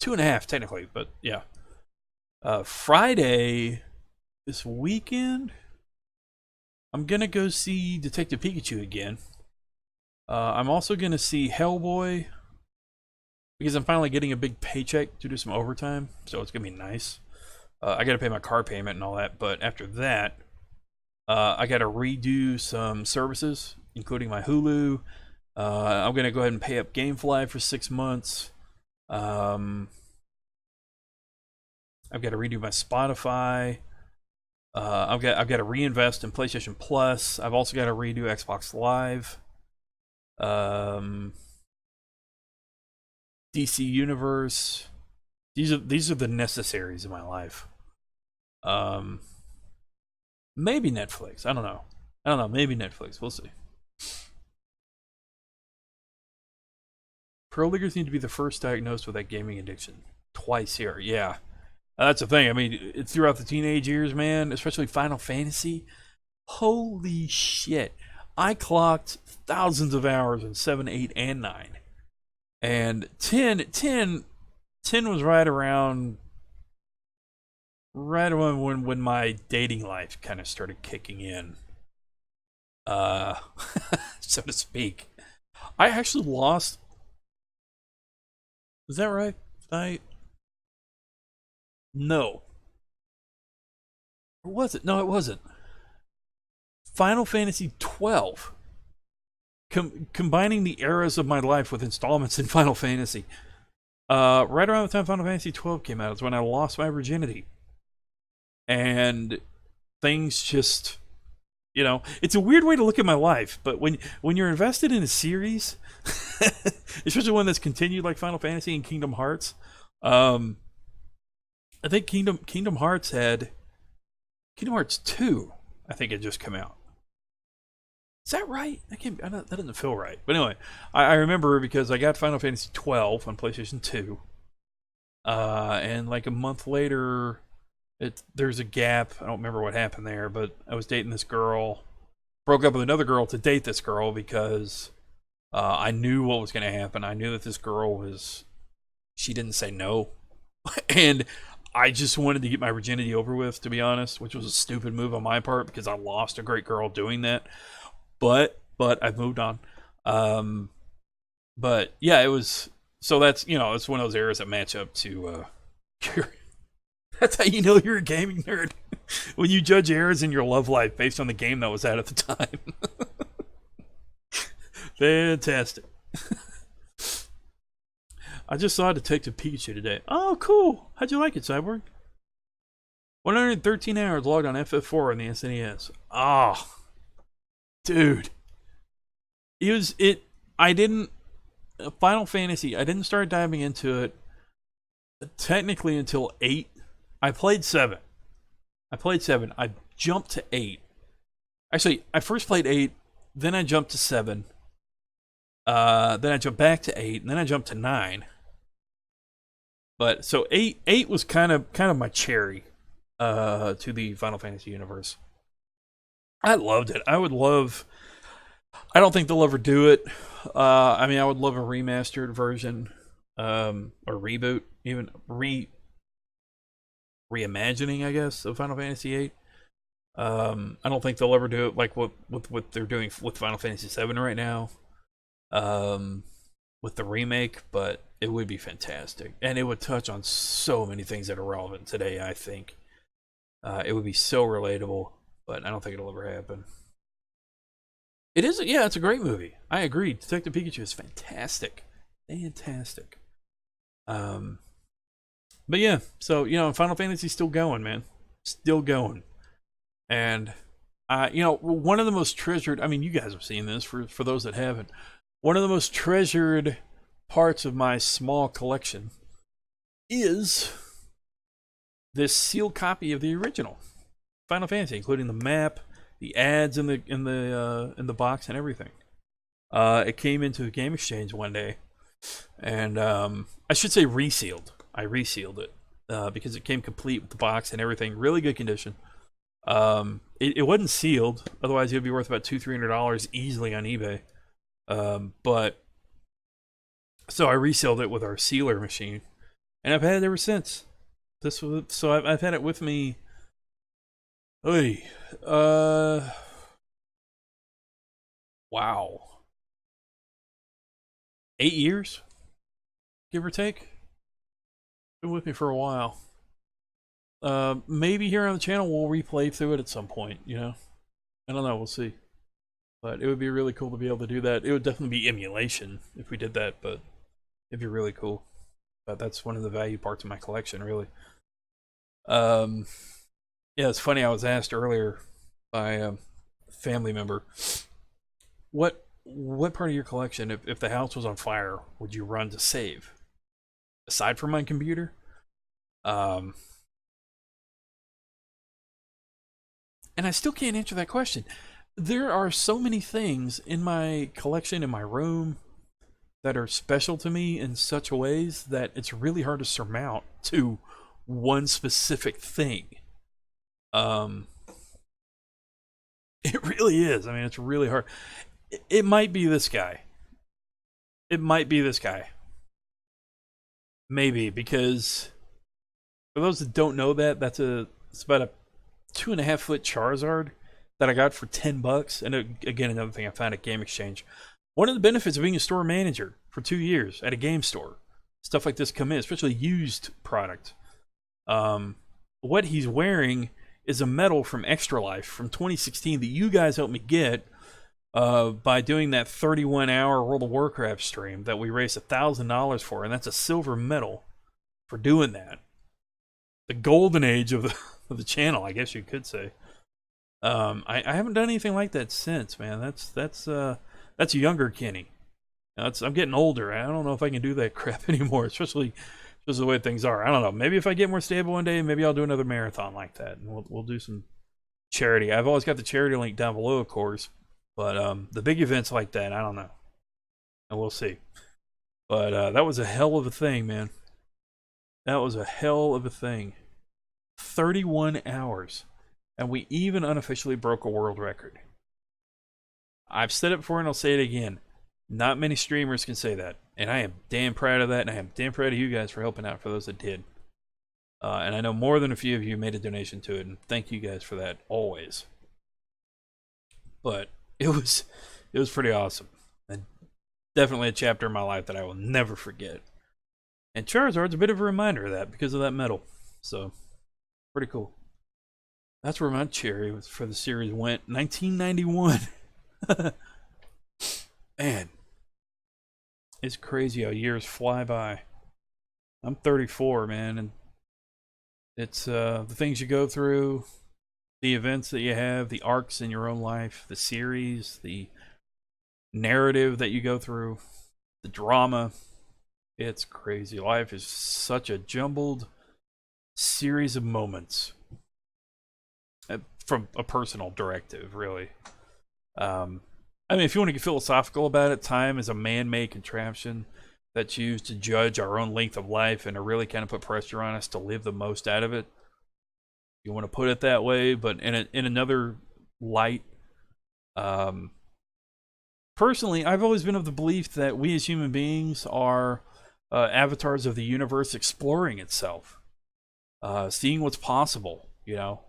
2.5 technically, but yeah. Friday this weekend, I'm gonna go see Detective Pikachu again. I'm also gonna see Hellboy because I'm finally getting a big paycheck to do some overtime, so it's gonna be nice. I gotta pay my car payment and all that, but after that, I gotta redo some services, including my Hulu. I'm gonna go ahead and pay up GameFly for 6 months. I've got to redo my Spotify. I've got to reinvest in PlayStation Plus. I've also got to redo Xbox Live. DC Universe. These are the necessaries in my life. Maybe Netflix. I don't know. Maybe Netflix. We'll see. Pro leaguers need to be the first diagnosed with that gaming addiction. Twice here. Yeah. That's the thing. I mean, it's throughout the teenage years, man, especially Final Fantasy. Holy shit. I clocked thousands of hours in 7, 8, and 9. And 10 was right around when my dating life kind of started kicking in. So to speak. I actually lost. Is that right? No. Or was it? No, it wasn't. Final Fantasy 12. Combining the eras of my life with installments in Final Fantasy. Right around the time Final Fantasy 12 came out is when I lost my virginity. And things just, it's a weird way to look at my life, but when you're invested in a series, especially one that's continued like Final Fantasy and Kingdom Hearts, I think Kingdom Hearts 2, I think, had just come out. Is that right? That doesn't feel right. But anyway, I remember because I got Final Fantasy 12 on PlayStation 2. And like a month later, there's a gap. I don't remember what happened there, but I was dating this girl. Broke up with another girl to date this girl because I knew what was going to happen. I knew that this girl she didn't say no. And I just wanted to get my virginity over with, to be honest, which was a stupid move on my part because I lost a great girl doing that. But I've moved on. But yeah, it was. So that's, it's one of those eras that match up to. That's how you know you're a gaming nerd. When you judge eras in your love life based on the game that was out at the time. Fantastic. I just saw Detective Pikachu today. Oh, cool. How'd you like it, Cyborg? 113 hours logged on FF4 on the SNES. Oh, dude. Final Fantasy, I didn't start diving into it technically until 8. I played 7. I jumped to 8. Actually, I first played 8, then I jumped to 7. Then I jumped back to 8, and then I jumped to 9. But so 8 was kind of my cherry to the Final Fantasy universe. I loved it. I don't think they'll ever do it. I mean, I would love a remastered version, or reboot, even reimagining, I guess, of Final Fantasy VIII. I don't think they'll ever do it like what they're doing with Final Fantasy VII right now, with the remake. But it would be fantastic, and it would touch on so many things that are relevant today. I think it would be so relatable, but I don't think it'll ever happen. It is, yeah, it's a great movie. I agree. Detective Pikachu is fantastic. But yeah, so Final Fantasy's still going, man. Still going. And one of the most treasured, I mean, you guys have seen this for those that haven't. One of the most treasured parts of my small collection is this sealed copy of the original Final Fantasy, including the map, the ads in the box, and everything. It came into the Game Exchange one day, And I should say resealed. I resealed it because it came complete with the box and everything. Really good condition. It wasn't sealed, otherwise it would be worth about $200-300 easily on eBay. But so I resealed it with our sealer machine, and I've had it ever since. I've had it with me. Oy, wow, 8 years, give or take. Been with me for a while. Maybe here on the channel we'll replay through it at some point. I don't know. We'll see. But it would be really cool to be able to do that. It would definitely be emulation if we did that, but it'd be really cool. But that's one of the value parts of my collection, really. Yeah, it's funny. I was asked earlier by a family member, what part of your collection, if the house was on fire, would you run to save? Aside from my computer? And I still can't answer that question. There are so many things in my collection, in my room, that are special to me in such ways that it's really hard to surmount to one specific thing. It really is. I mean, it's really hard. It might be this guy. It might be this guy. Maybe, because for those that don't know that, it's about a 2.5-foot Charizard that I got for $10. And again, another thing I found at Game Exchange. One of the benefits of being a store manager for 2 years at a game store, stuff like this come in, especially used product. What he's wearing is a medal from Extra Life from 2016 that you guys helped me get by doing that 31-hour World of Warcraft stream that we raised $1,000 for, and that's a silver medal for doing that. The golden age of the channel, I guess you could say. I haven't done anything like that since, man. That's younger Kenny. I'm getting older. I don't know if I can do that crap anymore, especially the way things are. I don't know. Maybe if I get more stable one day, maybe I'll do another marathon like that, and we'll do some charity. I've always got the charity link down below, of course, but the big events like that, I don't know, and we'll see. But that was a hell of a thing, man. That was a hell of a thing. 31 hours, and we even unofficially broke a world record. I've said it before and I'll say it again. Not many streamers can say that. And I am damn proud of that, and I am damn proud of you guys for helping out, for those that did. And I know more than a few of you made a donation to it, and thank you guys for that, always. But it was pretty awesome. And definitely a chapter in my life that I will never forget. And Charizard's a bit of a reminder of that because of that medal. So, pretty cool. That's where my cherry for the series went. 1991. Man, it's crazy how years fly by. I'm 34, man, and it's the things you go through, the events that you have, the arcs in your own life, the series, the narrative that you go through, the drama. It's crazy. Life is such a jumbled series of moments from a personal directive, really. I mean, if you want to get philosophical about it, time is a man-made contraption that's used to judge our own length of life and to really kind of put pressure on us to live the most out of it. You want to put it that way, but in another light, personally, I've always been of the belief that we as human beings are avatars of the universe exploring itself, seeing what's possible.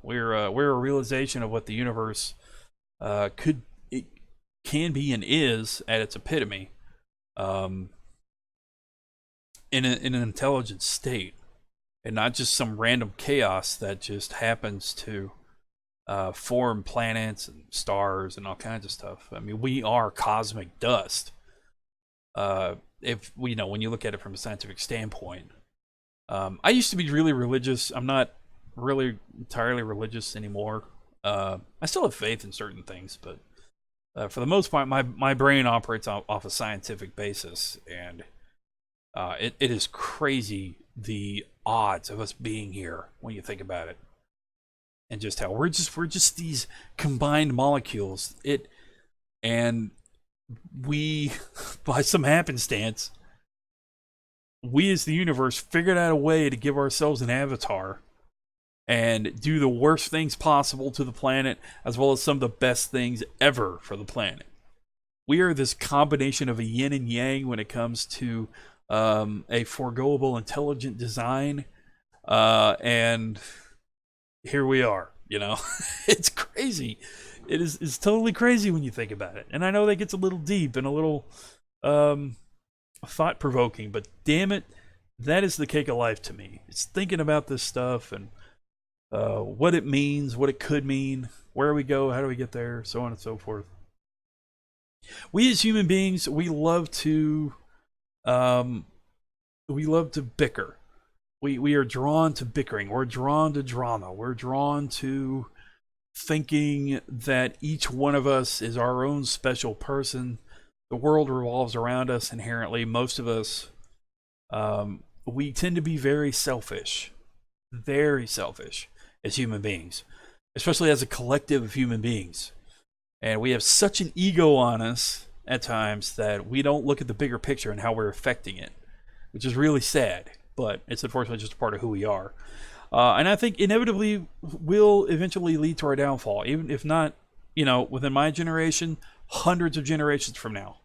We're a realization of what the universe can be and is at its epitome, in an intelligent state, and not just some random chaos that just happens to form planets and stars and all kinds of stuff. I mean, we are cosmic dust. If when you look at it from a scientific standpoint. I used to be really religious. I'm not really entirely religious anymore. I still have faith in certain things, but for the most part, my brain operates off a scientific basis, and it is crazy the odds of us being here when you think about it, and just how we're just these combined molecules. And we, by some happenstance, we as the universe figured out a way to give ourselves an avatar and do the worst things possible to the planet, as well as some of the best things ever for the planet. We are this combination of a yin and yang when it comes to a foregoable, intelligent design, and here we are. You know, it's crazy. It's totally crazy when you think about it. And I know that gets a little deep and a little thought provoking, but damn it, that is the cake of life to me. It's thinking about this stuff and what it means, what it could mean, where we go, how do we get there, so on and so forth. We as human beings, we love to bicker. We are drawn to bickering. We're drawn to drama. We're drawn to thinking that each one of us is our own special person. The world revolves around us inherently. Most of us, we tend to be very selfish as human beings, especially as a collective of human beings. And we have such an ego on us at times that we don't look at the bigger picture and how we're affecting it, which is really sad, but it's unfortunately just a part of who we are. And I think inevitably will eventually lead to our downfall, even if not, within my generation, hundreds of generations from now,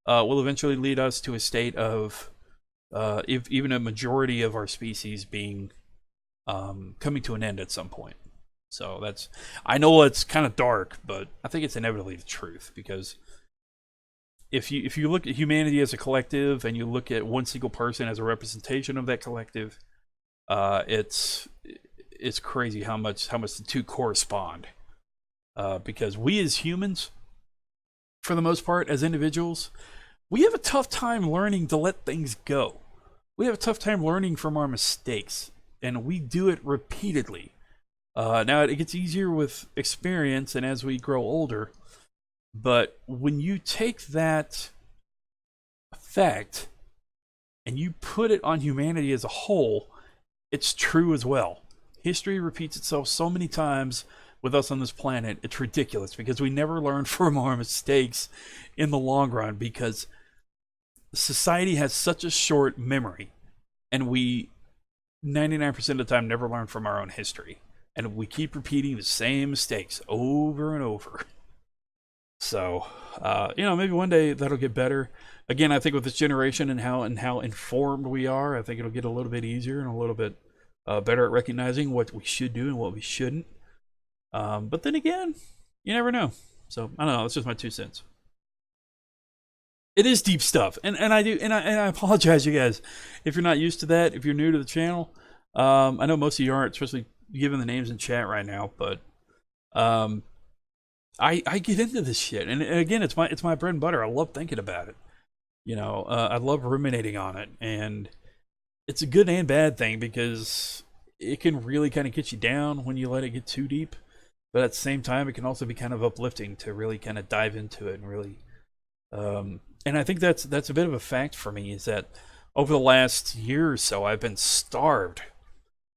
will eventually lead us to a state of, if even a majority of our species being coming to an end at some point. So I know it's kind of dark, but I think it's inevitably the truth, because if you look at humanity as a collective and you look at one single person as a representation of that collective, it's crazy how much the two correspond. Because we as humans, for the most part, as individuals, we have a tough time learning to let things go. We have a tough time learning from our mistakes, and we do it repeatedly. Now, it gets easier with experience and as we grow older, but when you take that fact and you put it on humanity as a whole, it's true as well. History repeats itself so many times with us on this planet, it's ridiculous, because we never learn from our mistakes in the long run, because society has such a short memory, and we 99% of the time never learn from our own history. And we keep repeating the same mistakes over and over. So, maybe one day that'll get better. Again, I think with this generation and how informed we are, I think it'll get a little bit easier and a little bit better at recognizing what we should do and what we shouldn't. But then again, you never know. So, I don't know. That's just my 2 cents. It is deep stuff. And I apologize, you guys, if you're not used to that, if you're new to the channel. I know most of you aren't, especially given the names in chat right now, but I get into this shit, and again, it's my bread and butter. I love thinking about it. I love ruminating on it, and it's a good and bad thing, because it can really kind of get you down when you let it get too deep, but at the same time, it can also be kind of uplifting to really kind of dive into it and really. And I think that's a bit of a fact for me, is that over the last year or so, I've been starved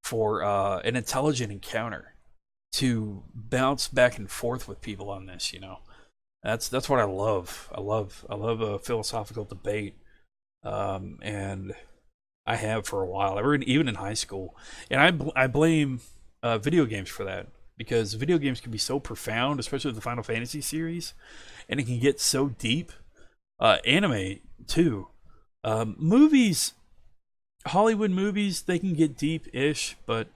for an intelligent encounter to bounce back and forth with people on this. That's what I love. I love a philosophical debate, and I have for a while, even in high school. And I blame video games for that, because video games can be so profound, especially with the Final Fantasy series, and it can get so deep. Anime too, movies. Hollywood movies, they can get deep-ish, but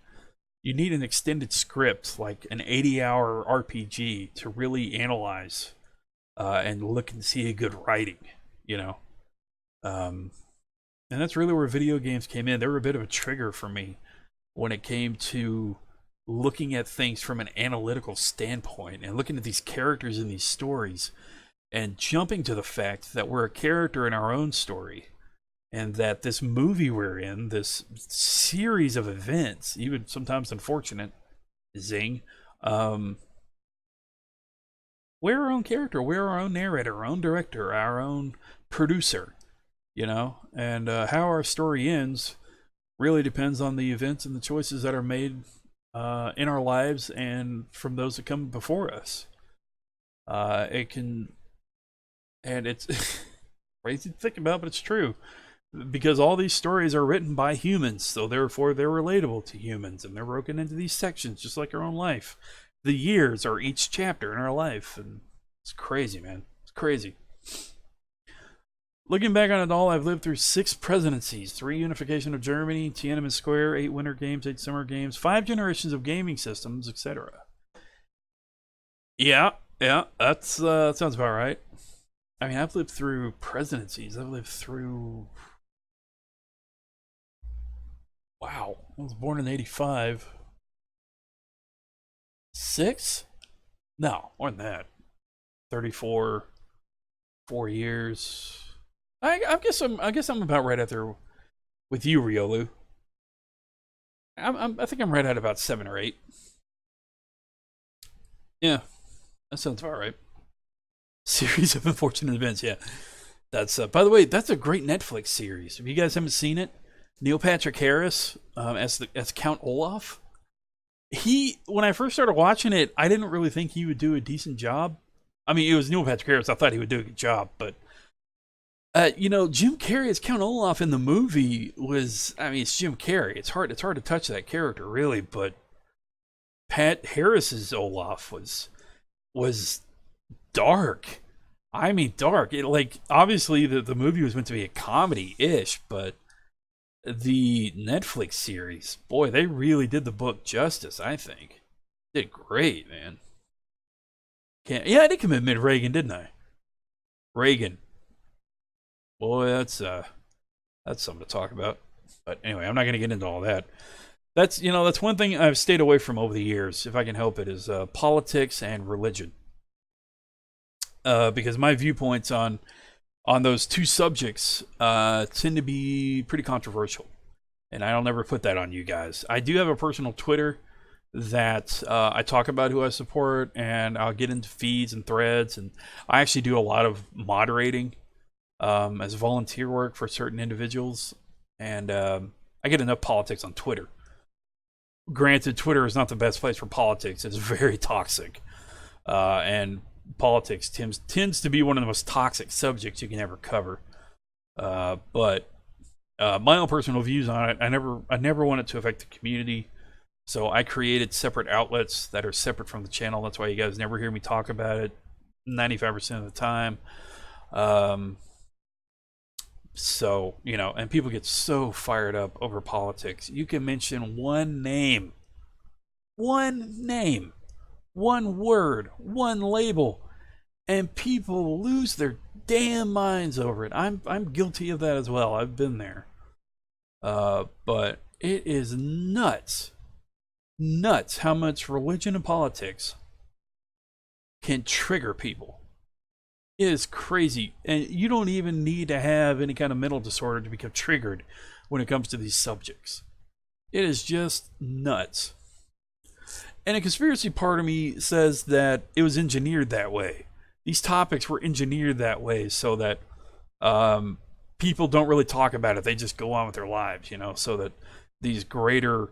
you need an extended script, like an 80-hour RPG, to really analyze and look and see a good writing, And that's really where video games came in. They were a bit of a trigger for me when it came to looking at things from an analytical standpoint and looking at these characters in these stories and jumping to the fact that we're a character in our own story. And that this movie we're in, this series of events, even sometimes unfortunate, zing, we're our own character, we're our own narrator, our own director, our own producer, and how our story ends really depends on the events and the choices that are made in our lives and from those that come before us. It's crazy to think about, but it's true. because all these stories are written by humans, so therefore they're relatable to humans, and they're broken into these sections just like our own life. The years are each chapter in our life, and it's crazy, man. It's crazy. Looking back on it all, I've lived through 6 presidencies, 3 unification of Germany, Tiananmen Square, 8 winter games, 8 summer games, 5 generations of gaming systems, etc. Yeah, that sounds about right. I mean, I've lived through presidencies. I've lived through... Wow, I was born in 85. 6? No, more than that. 34, 4 years. I guess I'm about right out there with you, Riolu. I think I'm right at about 7 or 8. Yeah, that sounds about right. Series of unfortunate events. Yeah, that's by the way, that's a great Netflix series. If you guys haven't seen it, Neil Patrick Harris as Count Olaf. When I first started watching it, I didn't really think he would do a decent job. I mean, it was Neil Patrick Harris. I thought he would do a good job, but Jim Carrey as Count Olaf in the movie was. I mean, it's Jim Carrey. It's hard to touch that character, really. But Pat Harris's Olaf was dark. I mean, dark. It, like, obviously the movie was meant to be a comedy-ish, but the Netflix series, boy, they really did the book justice. I think did great, man. I did commit mid Reagan, didn't I? Reagan. Boy, that's something to talk about. But anyway, I'm not going to get into all that. That's one thing I've stayed away from over the years, if I can help it, is politics and religion. Because my viewpoints on those two subjects tend to be pretty controversial, and I'll never put that on you guys. I do have a personal Twitter that I talk about who I support, and I'll get into feeds and threads, and I actually do a lot of moderating as volunteer work for certain individuals, and I get enough politics on Twitter. Granted, Twitter is not the best place for politics. It's very toxic, and politics tends to be one of the most toxic subjects you can ever cover. But my own personal views on it, I never want it to affect the community. So I created separate outlets that are separate from the channel. That's why you guys never hear me talk about it 95% of the time. So, and people get so fired up over politics. You can mention one name, one word, one label, and people lose their damn minds over it. I'm guilty of that as well. I've been there. But it is nuts how much religion and politics can trigger people. It is crazy, and you don't even need to have any kind of mental disorder to become triggered when it comes to these subjects. It is just nuts. And a conspiracy part of me says that it was engineered that way. These topics were engineered that way so that people don't really talk about it. They just go on with their lives, so that these greater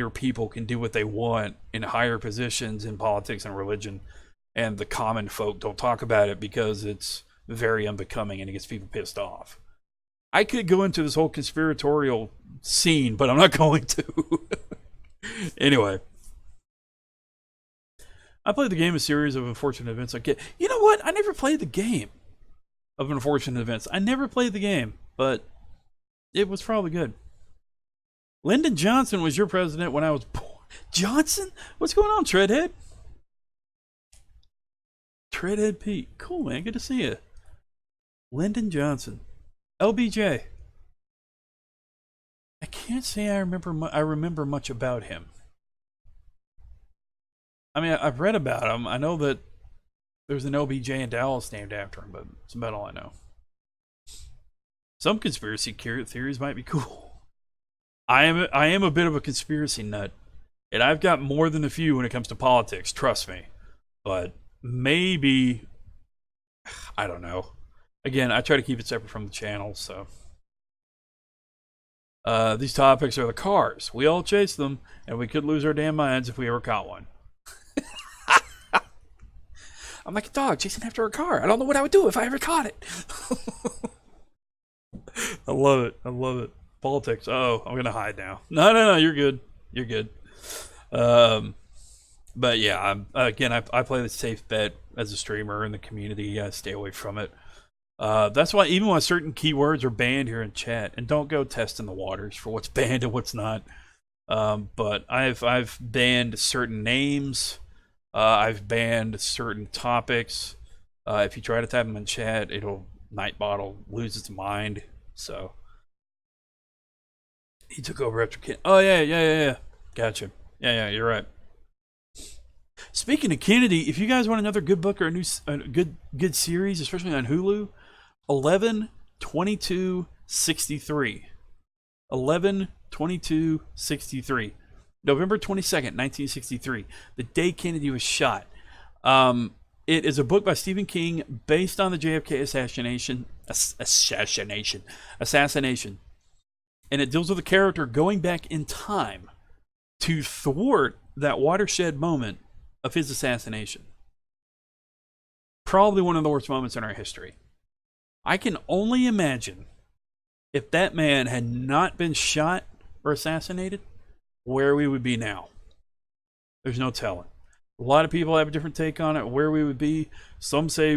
people can do what they want in higher positions in politics and religion, and the common folk don't talk about it because it's very unbecoming and it gets people pissed off. I could go into this whole conspiratorial scene, but I'm not going to. Anyway, I played the game A Series of Unfortunate Events. You know what? I never played the game of Unfortunate Events. I never played the game, but it was probably good. Lyndon Johnson was your president when I was born. Johnson? What's going on, Treadhead? Treadhead Pete. Cool, man. Good to see you. Lyndon Johnson. LBJ. I can't say I remember much about him. I mean, I've read about him. I know that there's an LBJ in Dallas named after him, but that's about all I know. Some conspiracy theories might be cool. I am a bit of a conspiracy nut, and I've got more than a few when it comes to politics, trust me. But maybe, I don't know. Again, I try to keep it separate from the channel, so. These topics are the cars. We all chase them, and we could lose our damn minds if we ever caught one. I'm like a dog chasing after a car. I don't know what I would do if I ever caught it. I love it. I love it. Politics. Oh, I'm gonna hide now. No, no, no. You're good. You're good. Um, but yeah, I play the safe bet as a streamer in the community. I stay away from it. That's why even when certain keywords are banned here in chat, and don't go testing the waters for what's banned and what's not. But I've banned certain names. I've banned certain topics. If you try to type them in chat, it'll Nightbot'll lose its mind. So he took over after Ken. Oh yeah. Gotcha. Yeah, you're right. Speaking of Kennedy, if you guys want another good book or a good series, especially on Hulu, 11/22/63. 11/22/63. November 22nd, 1963, the day Kennedy was shot. It is a book by Stephen King based on the JFK assassination. And it deals with a character going back in time to thwart that watershed moment of his assassination. Probably one of the worst moments in our history. I can only imagine if that man had not been shot or assassinated, where we would be now. There's no telling. A lot of people have a different take on it, where we would be. Some say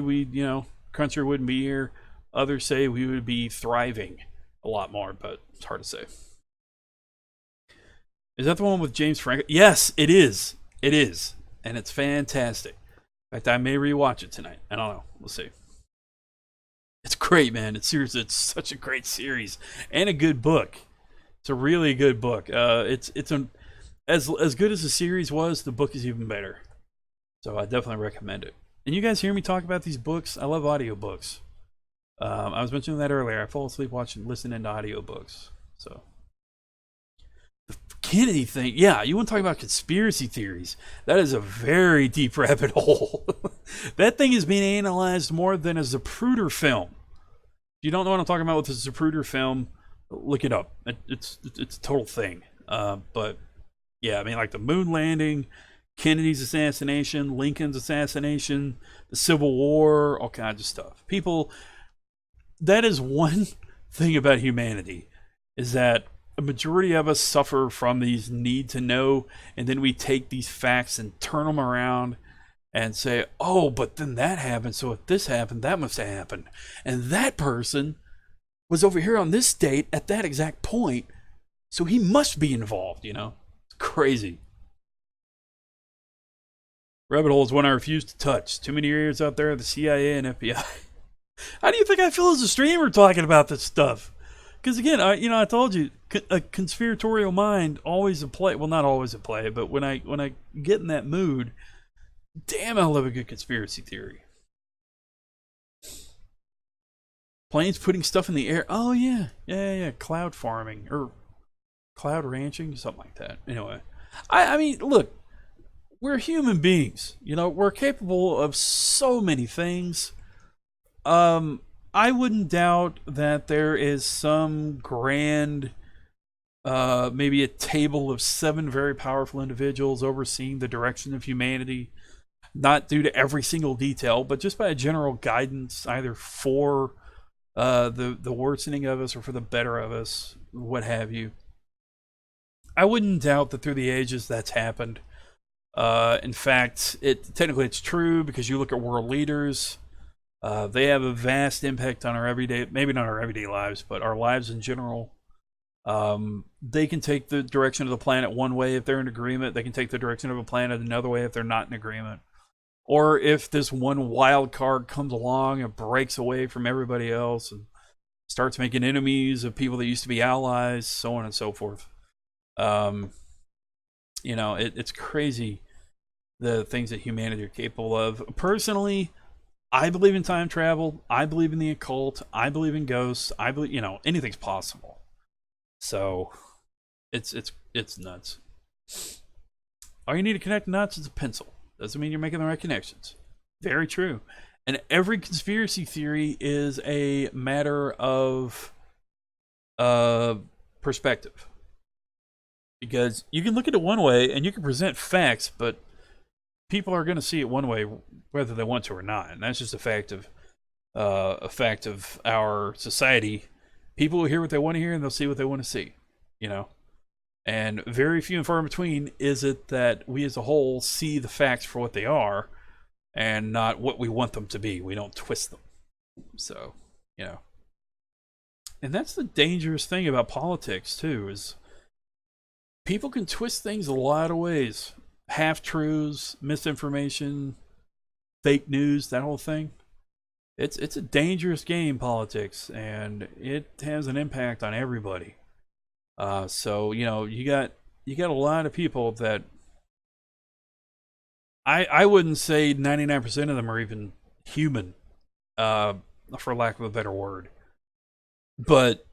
country wouldn't be here. Others say we would be thriving a lot more, but it's hard to say. Is that the one with James Franco? Yes, it is. It is. And it's fantastic. In fact, I may rewatch it tonight. I don't know. We'll see. It's great, man. It's seriously, it's such a great series and a good book. It's a really good book. It's as good as the series was, the book is even better. So I definitely recommend it. And you guys hear me talk about these books? I love audiobooks. I was mentioning that earlier. I fall asleep listening to audiobooks. So the Kennedy thing, yeah, you want to talk about conspiracy theories? That is a very deep rabbit hole. That thing is being analyzed more than a Zapruder film. If you don't know what I'm talking about with the Zapruder film, look it up. It's a total thing. But yeah, I mean, like the moon landing, Kennedy's assassination, Lincoln's assassination, the Civil War, all kinds of stuff. People, that is one thing about humanity, is that a majority of us suffer from these need to know, and then we take these facts and turn them around and say, oh, but then that happened, so if this happened, that must have happened. And that person was over here on this date at that exact point, so he must be involved, It's crazy. Rabbit hole is one I refuse to touch. Too many areas out there, the CIA and FBI. How do you think I feel as a streamer talking about this stuff? Because again, I told you, a conspiratorial mind always a play. Well, not always a play, but when I get in that mood, damn, I love a good conspiracy theory. Planes putting stuff in the air. Oh yeah. Cloud farming or cloud ranching, something like that. Anyway, I mean, look, we're human beings. We're capable of so many things. I wouldn't doubt that there is some grand, maybe a table of 7 very powerful individuals overseeing the direction of humanity, not due to every single detail, but just by a general guidance, either for the worsening of us or for the better of us, what have you. I wouldn't doubt that through the ages that's happened. In fact, technically it's true, because you look at world leaders. They have a vast impact on our everyday, maybe not our everyday lives, but our lives in general. They can take the direction of the planet one way if they're in agreement. They can take the direction of a planet another way if they're not in agreement. Or if this one wild card comes along and breaks away from everybody else and starts making enemies of people that used to be allies, so on and so forth. It's crazy the things that humanity are capable of. Personally, I believe in time travel. I believe in the occult. I believe in ghosts. I believe, anything's possible. So, it's nuts. All you need to connect nuts is a pencil. Doesn't mean you're making the right connections. Very true. And every conspiracy theory is a matter of perspective. Because you can look at it one way and you can present facts, but people are going to see it one way whether they want to or not, and that's just a fact of our society People will hear what they want to hear and they'll see what they want to see, you know. And very few and far in between is it that we as a whole see the facts for what they are and not what we want them to be. We don't twist them. So, you know. And that's the dangerous thing about politics, too, is people can twist things a lot of ways. Half-truths, misinformation, fake news, that whole thing. It's a dangerous game, politics, and it has an impact on everybody. So you know you got a lot of people that I wouldn't say 99% of them are even human, for lack of a better word. But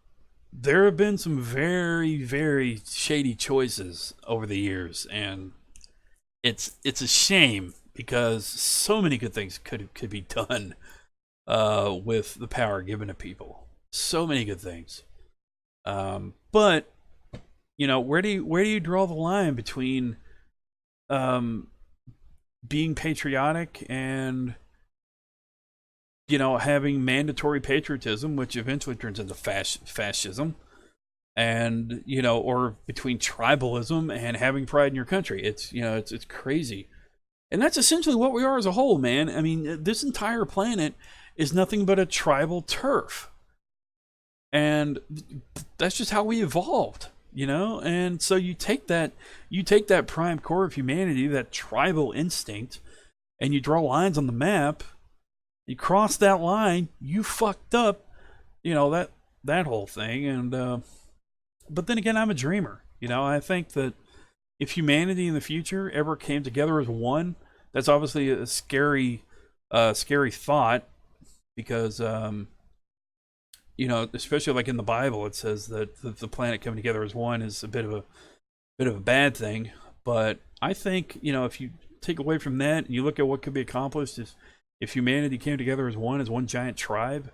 there have been some very very shady choices over the years, and it's a shame because so many good things could be done with the power given to people. So many good things. But you know, where do you draw the line between being patriotic and, you know, having mandatory patriotism, which eventually turns into fascism, and, you know, or between tribalism and having pride in your country? It's, you know, it's crazy. And that's essentially what we are as a whole, man. I mean, this entire planet is nothing but a tribal turf. And that's just how we evolved, you know? And so you take that prime core of humanity, that tribal instinct, and you draw lines on the map. You cross that line, you fucked up, you know, that whole thing. And but then again, I'm a dreamer. You know, I think that if humanity in the future ever came together as one, that's obviously a scary thought, because you know, especially like in the Bible, it says that the planet coming together as one is a bit of a bad thing. But I think, you know, if you take away from that and you look at what could be accomplished if humanity came together as one giant tribe,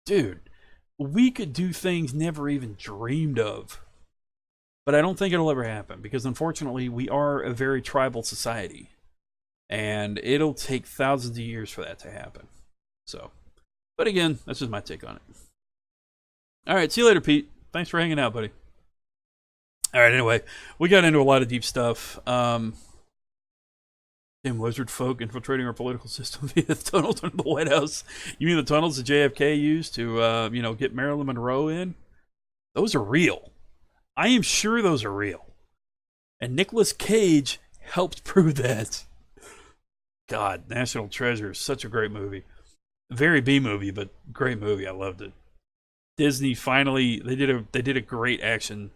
dude, we could do things never even dreamed of. But I don't think it'll ever happen, because unfortunately we are a very tribal society, and it'll take thousands of years for that to happen. So, but again, that's just my take on it. All right, see you later, Pete. Thanks for hanging out, buddy. All right, anyway, we got into a lot of deep stuff. Damn lizard folk infiltrating our political system via the tunnels under the White House. You mean the tunnels that JFK used to, you know, get Marilyn Monroe in? Those are real. I am sure those are real. And Nicolas Cage helped prove that. God, National Treasure is such a great movie. Very B movie, but great movie. I loved it. Disney finally, they did a great action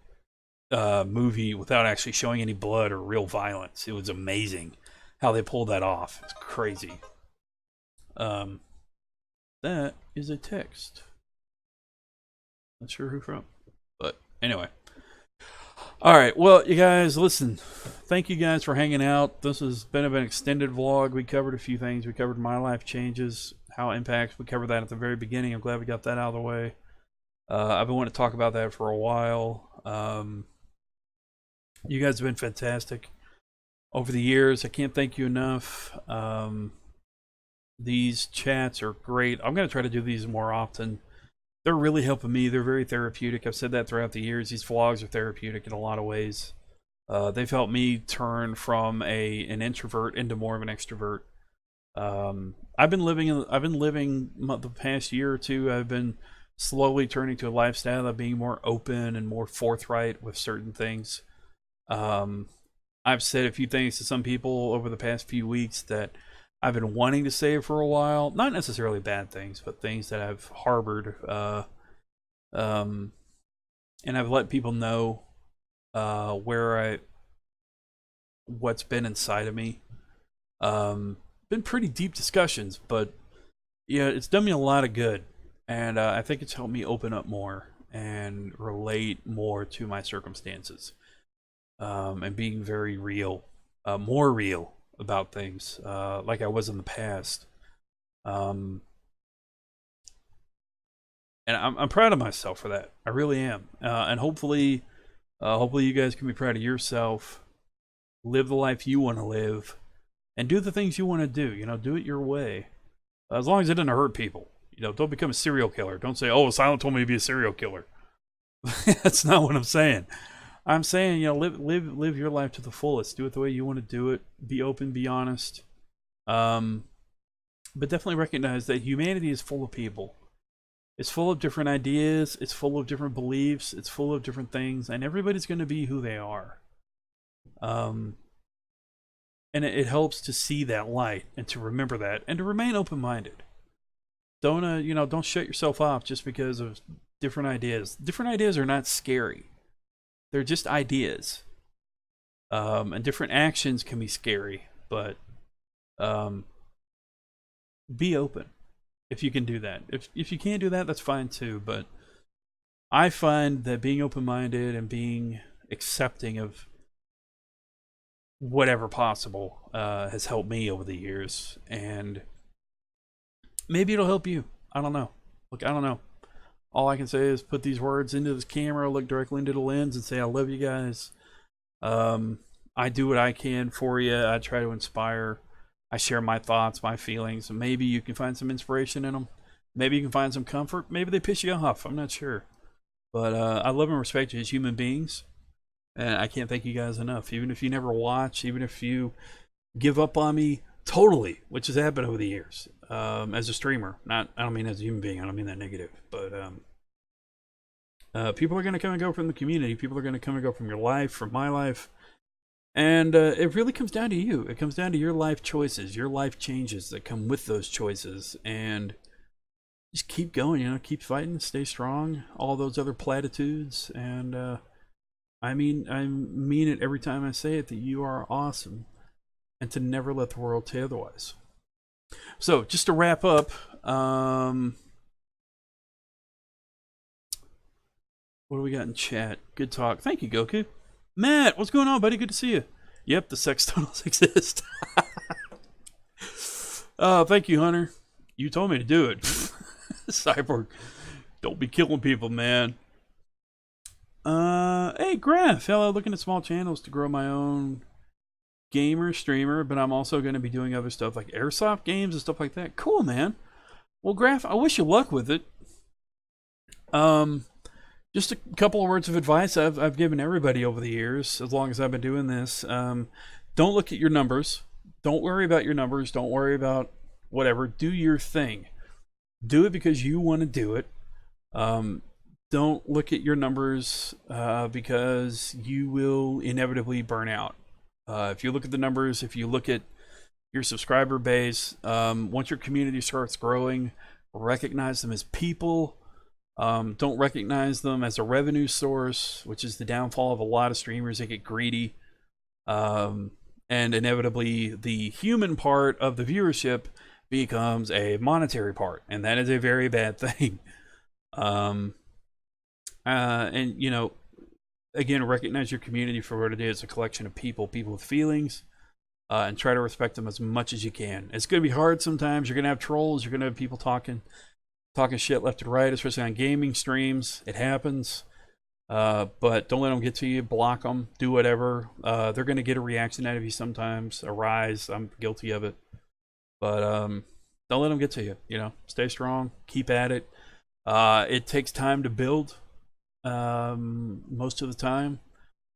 movie without actually showing any blood or real violence. It was amazing how they pulled that off. It's crazy. That is a text. Not sure who from, but anyway. All right, well, you guys, listen. Thank you guys for hanging out. This has been an extended vlog. We covered a few things. We covered my life changes, how it impacts. We covered that at the very beginning. I'm glad we got that out of the way. I've been wanting to talk about that for a while. You guys have been fantastic over the years. I can't thank you enough. These chats are great. I'm going to try to do these more often. They're really helping me. They're very therapeutic. I've said that throughout the years. These vlogs are therapeutic in a lot of ways. They've helped me turn from an introvert into more of an extrovert. I've been living the past year or two. I've been slowly turning to a lifestyle of being more open and more forthright with certain things. I've said a few things to some people over the past few weeks that I've been wanting to say for a while. Not necessarily bad things, but things that I've harbored. And I've let people know what's been inside of me. Been pretty deep discussions, but yeah, it's done me a lot of good. And I think it's helped me open up more and relate more to my circumstances. And being very real, more real about things, like I was in the past. And I'm proud of myself for that. I really am. And hopefully you guys can be proud of yourself. Live the life you want to live, and do the things you want to do. You know, do it your way, as long as it doesn't hurt people. You know, don't become a serial killer. Don't say, "Oh, Silent told me to be a serial killer." That's not what I'm saying. I'm saying, you know, live your life to the fullest. Do it the way you want to do it. Be open, be honest. But definitely recognize that humanity is full of people. It's full of different ideas. It's full of different beliefs. It's full of different things, and everybody's going to be who they are. And it helps to see that light and to remember that and to remain open-minded. Don't you know, don't shut yourself off just because of different ideas. Different ideas are not scary. They're just ideas. And different actions can be scary, but be open if you can do that. If you can't do that, that's fine too. But I find that being open-minded and being accepting of whatever possible has helped me over the years, and maybe it'll help you. I don't know. Look, I don't know. All I can say is put these words into this camera, look directly into the lens, and say I love you guys. I do what I can for you. I try to inspire. I share my thoughts, my feelings. Maybe you can find some inspiration in them. Maybe you can find some comfort. Maybe they piss you off. I'm not sure. But I love and respect you as human beings. And I can't thank you guys enough. Even if you never watch, even if you give up on me totally, which has happened over the years, as a streamer. I don't mean as a human being. I don't mean that negative. But people are going to come and go from the community. People are going to come and go from your life, from my life. And it really comes down to you. It comes down to your life choices, your life changes that come with those choices. And just keep going, you know, keep fighting, stay strong, all those other platitudes. And I mean it every time I say it, that you are awesome. And to never let the world say otherwise. So, just to wrap up, what do we got in chat? Good talk. Thank you, Goku. Matt, what's going on, buddy? Good to see you. Yep, the sex tunnels exist. Thank you, Hunter. You told me to do it. Cyborg, don't be killing people, man. Hey, Graph. Hello, looking at small channels to grow my own gamer, streamer, but I'm also going to be doing other stuff like airsoft games and stuff like that. Cool, man. Well, Graph, I wish you luck with it. Just a couple of words of advice I've given everybody over the years, as long as I've been doing this. Don't look at your numbers. Don't worry about your numbers. Don't worry about whatever. Do your thing. Do it because you want to do it. Don't look at your numbers because you will inevitably burn out. If you look at the numbers, if you look at your subscriber base, once your community starts growing, recognize them as people. Don't recognize them as a revenue source, which is the downfall of a lot of streamers. They get greedy. And inevitably, the human part of the viewership becomes a monetary part. And that is a very bad thing. And, you know, again, recognize your community for what it is, a collection of people with feelings, and try to respect them as much as you can. It's going to be hard sometimes. You're going to have trolls. You're going to have people talking shit left and right, especially on gaming streams. It happens. But don't let them get to you. Block them. Do whatever. They're going to get a reaction out of you sometimes. A rise. I'm guilty of it. But don't let them get to you. You know, stay strong. Keep at it. It takes time to build. Most of the time.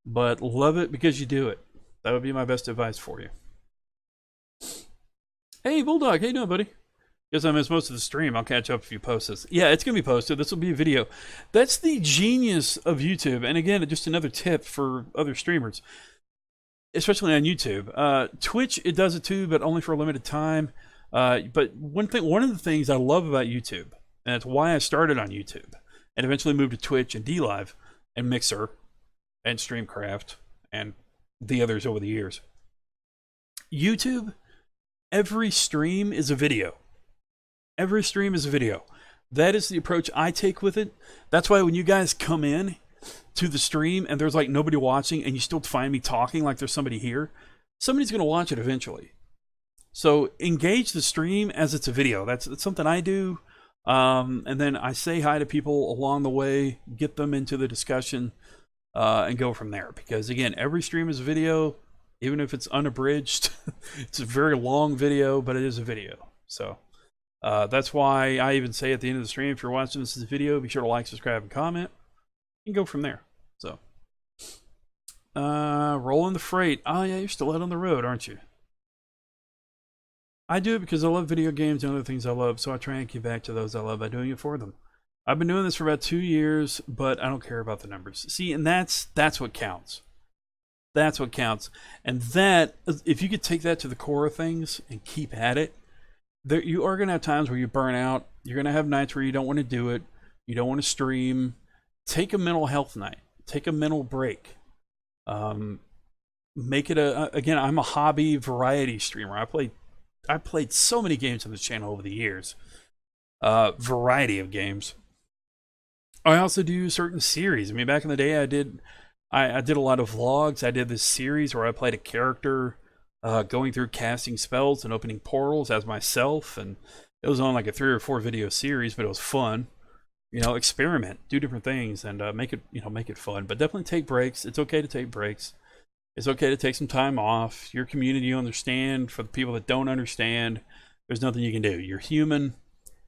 But love it because you do it. That would be my best advice for you. Hey, Bulldog. How you doing, buddy? Guess I missed most of the stream. I'll catch up if you post this. Yeah, it's going to be posted. This will be a video. That's the genius of YouTube. And again, just another tip for other streamers, especially on YouTube. Twitch, it does it too, but only for a limited time. But one of the things I love about YouTube, and it's why I started on YouTube, and eventually moved to Twitch and DLive and Mixer and Streamcraft and the others over the years. YouTube, every stream is a video. Every stream is a video. That is the approach I take with it. That's why when you guys come in to the stream and there's like nobody watching and you still find me talking like there's somebody here, somebody's going to watch it eventually. So engage the stream as it's a video. That's something I do. And then I say hi to people along the way, get them into the discussion, and go from there. Because again, every stream is a video, even if it's unabridged. It's a very long video, but it is a video. So That's why I even say at the end of the stream, if you're watching this as a video, be sure to like, subscribe, and comment, and go from there. So, rolling the freight. Oh yeah, you're still out on the road, aren't you? I do it because I love video games and other things I love, so I try and give back to those I love by doing it for them. I've been doing this for about 2 years, but I don't care about the numbers. See, and that's what counts. That's what counts. And that, if you could take that to the core of things and keep at it, there, you are going to have times where you burn out. You're going to have nights where you don't want to do it. You don't want to stream. Take a mental health night. Take a mental break. Make it again, I'm a hobby variety streamer. I played so many games on this channel over the years. Variety of games. I also do certain series. I mean, back in the day, I did a lot of vlogs. I did this series where I played a character going through casting spells and opening portals as myself, and it was on like a 3 or 4 video series, but it was fun. You know, experiment, do different things, and make it fun. But definitely take breaks. It's okay to take breaks. It's okay to take some time off. Your community will understand. For the people that don't understand, there's nothing you can do. You're human.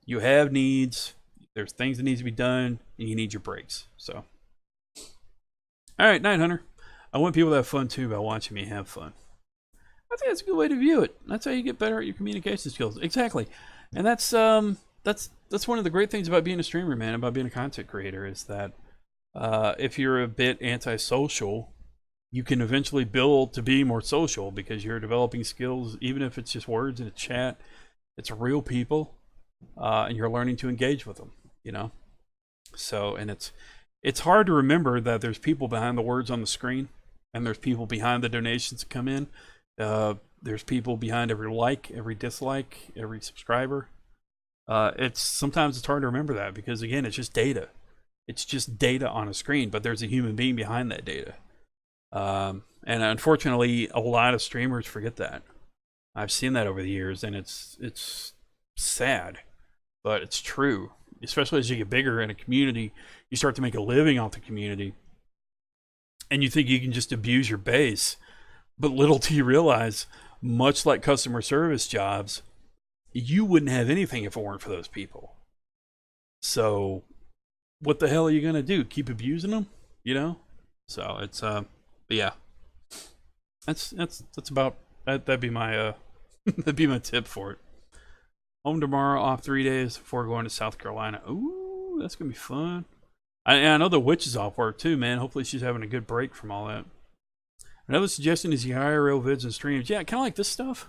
You have needs. There's things that need to be done, and you need your breaks. So, all right, Night Hunter. I want people to have fun too by watching me have fun. I think that's a good way to view it. That's how you get better at your communication skills. Exactly, and that's one of the great things about being a streamer, man, about being a content creator, is that if you're a bit antisocial, you can eventually build to be more social because you're developing skills, even if it's just words in a chat. It's real people, and you're learning to engage with them. You know, so, and it's hard to remember that there's people behind the words on the screen, and there's people behind the donations that come in. There's people behind every like, every dislike, every subscriber. Sometimes it's hard to remember that because, again, it's just data. It's just data on a screen, but there's a human being behind that data. And unfortunately, a lot of streamers forget that. I've seen that over the years, and it's sad, but it's true. Especially as you get bigger in a community, you start to make a living off the community, and you think you can just abuse your base. But little do you realize, much like customer service jobs, you wouldn't have anything if it weren't for those people. So what the hell are you going to do? Keep abusing them? You know? So it's, but yeah, that's about, that'd be my, that'd be my tip for it. Home tomorrow, off 3 days before going to South Carolina. Ooh, that's going to be fun. I know the witch is off work too, man. Hopefully she's having a good break from all that. Another suggestion is the IRL vids and streams. Yeah, kind of like this stuff.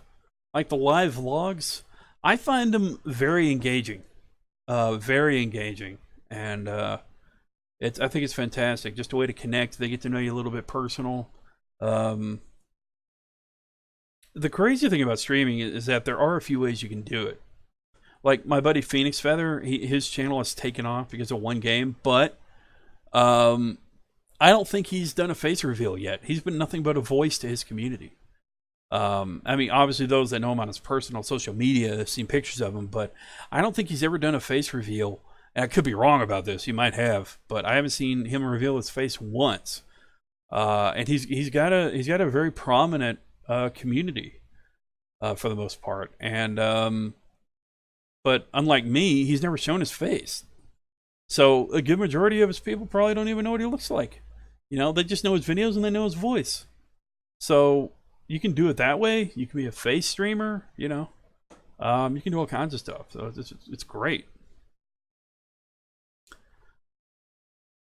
Like the live vlogs. I find them very engaging. Very engaging. And I think it's fantastic. Just a way to connect. They get to know you a little bit personal. The crazy thing about streaming is that there are a few ways you can do it. Like my buddy Phoenix Feather, his channel has taken off because of one game, but I don't think he's done a face reveal yet. He's been nothing but a voice to his community. I mean, obviously those that know him on his personal social media have seen pictures of him, but I don't think he's ever done a face reveal. And I could be wrong about this. He might have, but I haven't seen him reveal his face once. And he's got a very prominent community for the most part. And but unlike me, he's never shown his face. So a good majority of his people probably don't even know what he looks like. You know, they just know his videos and they know his voice. So you can do it that way. You can be a face streamer, you know. You can do all kinds of stuff. So it's great.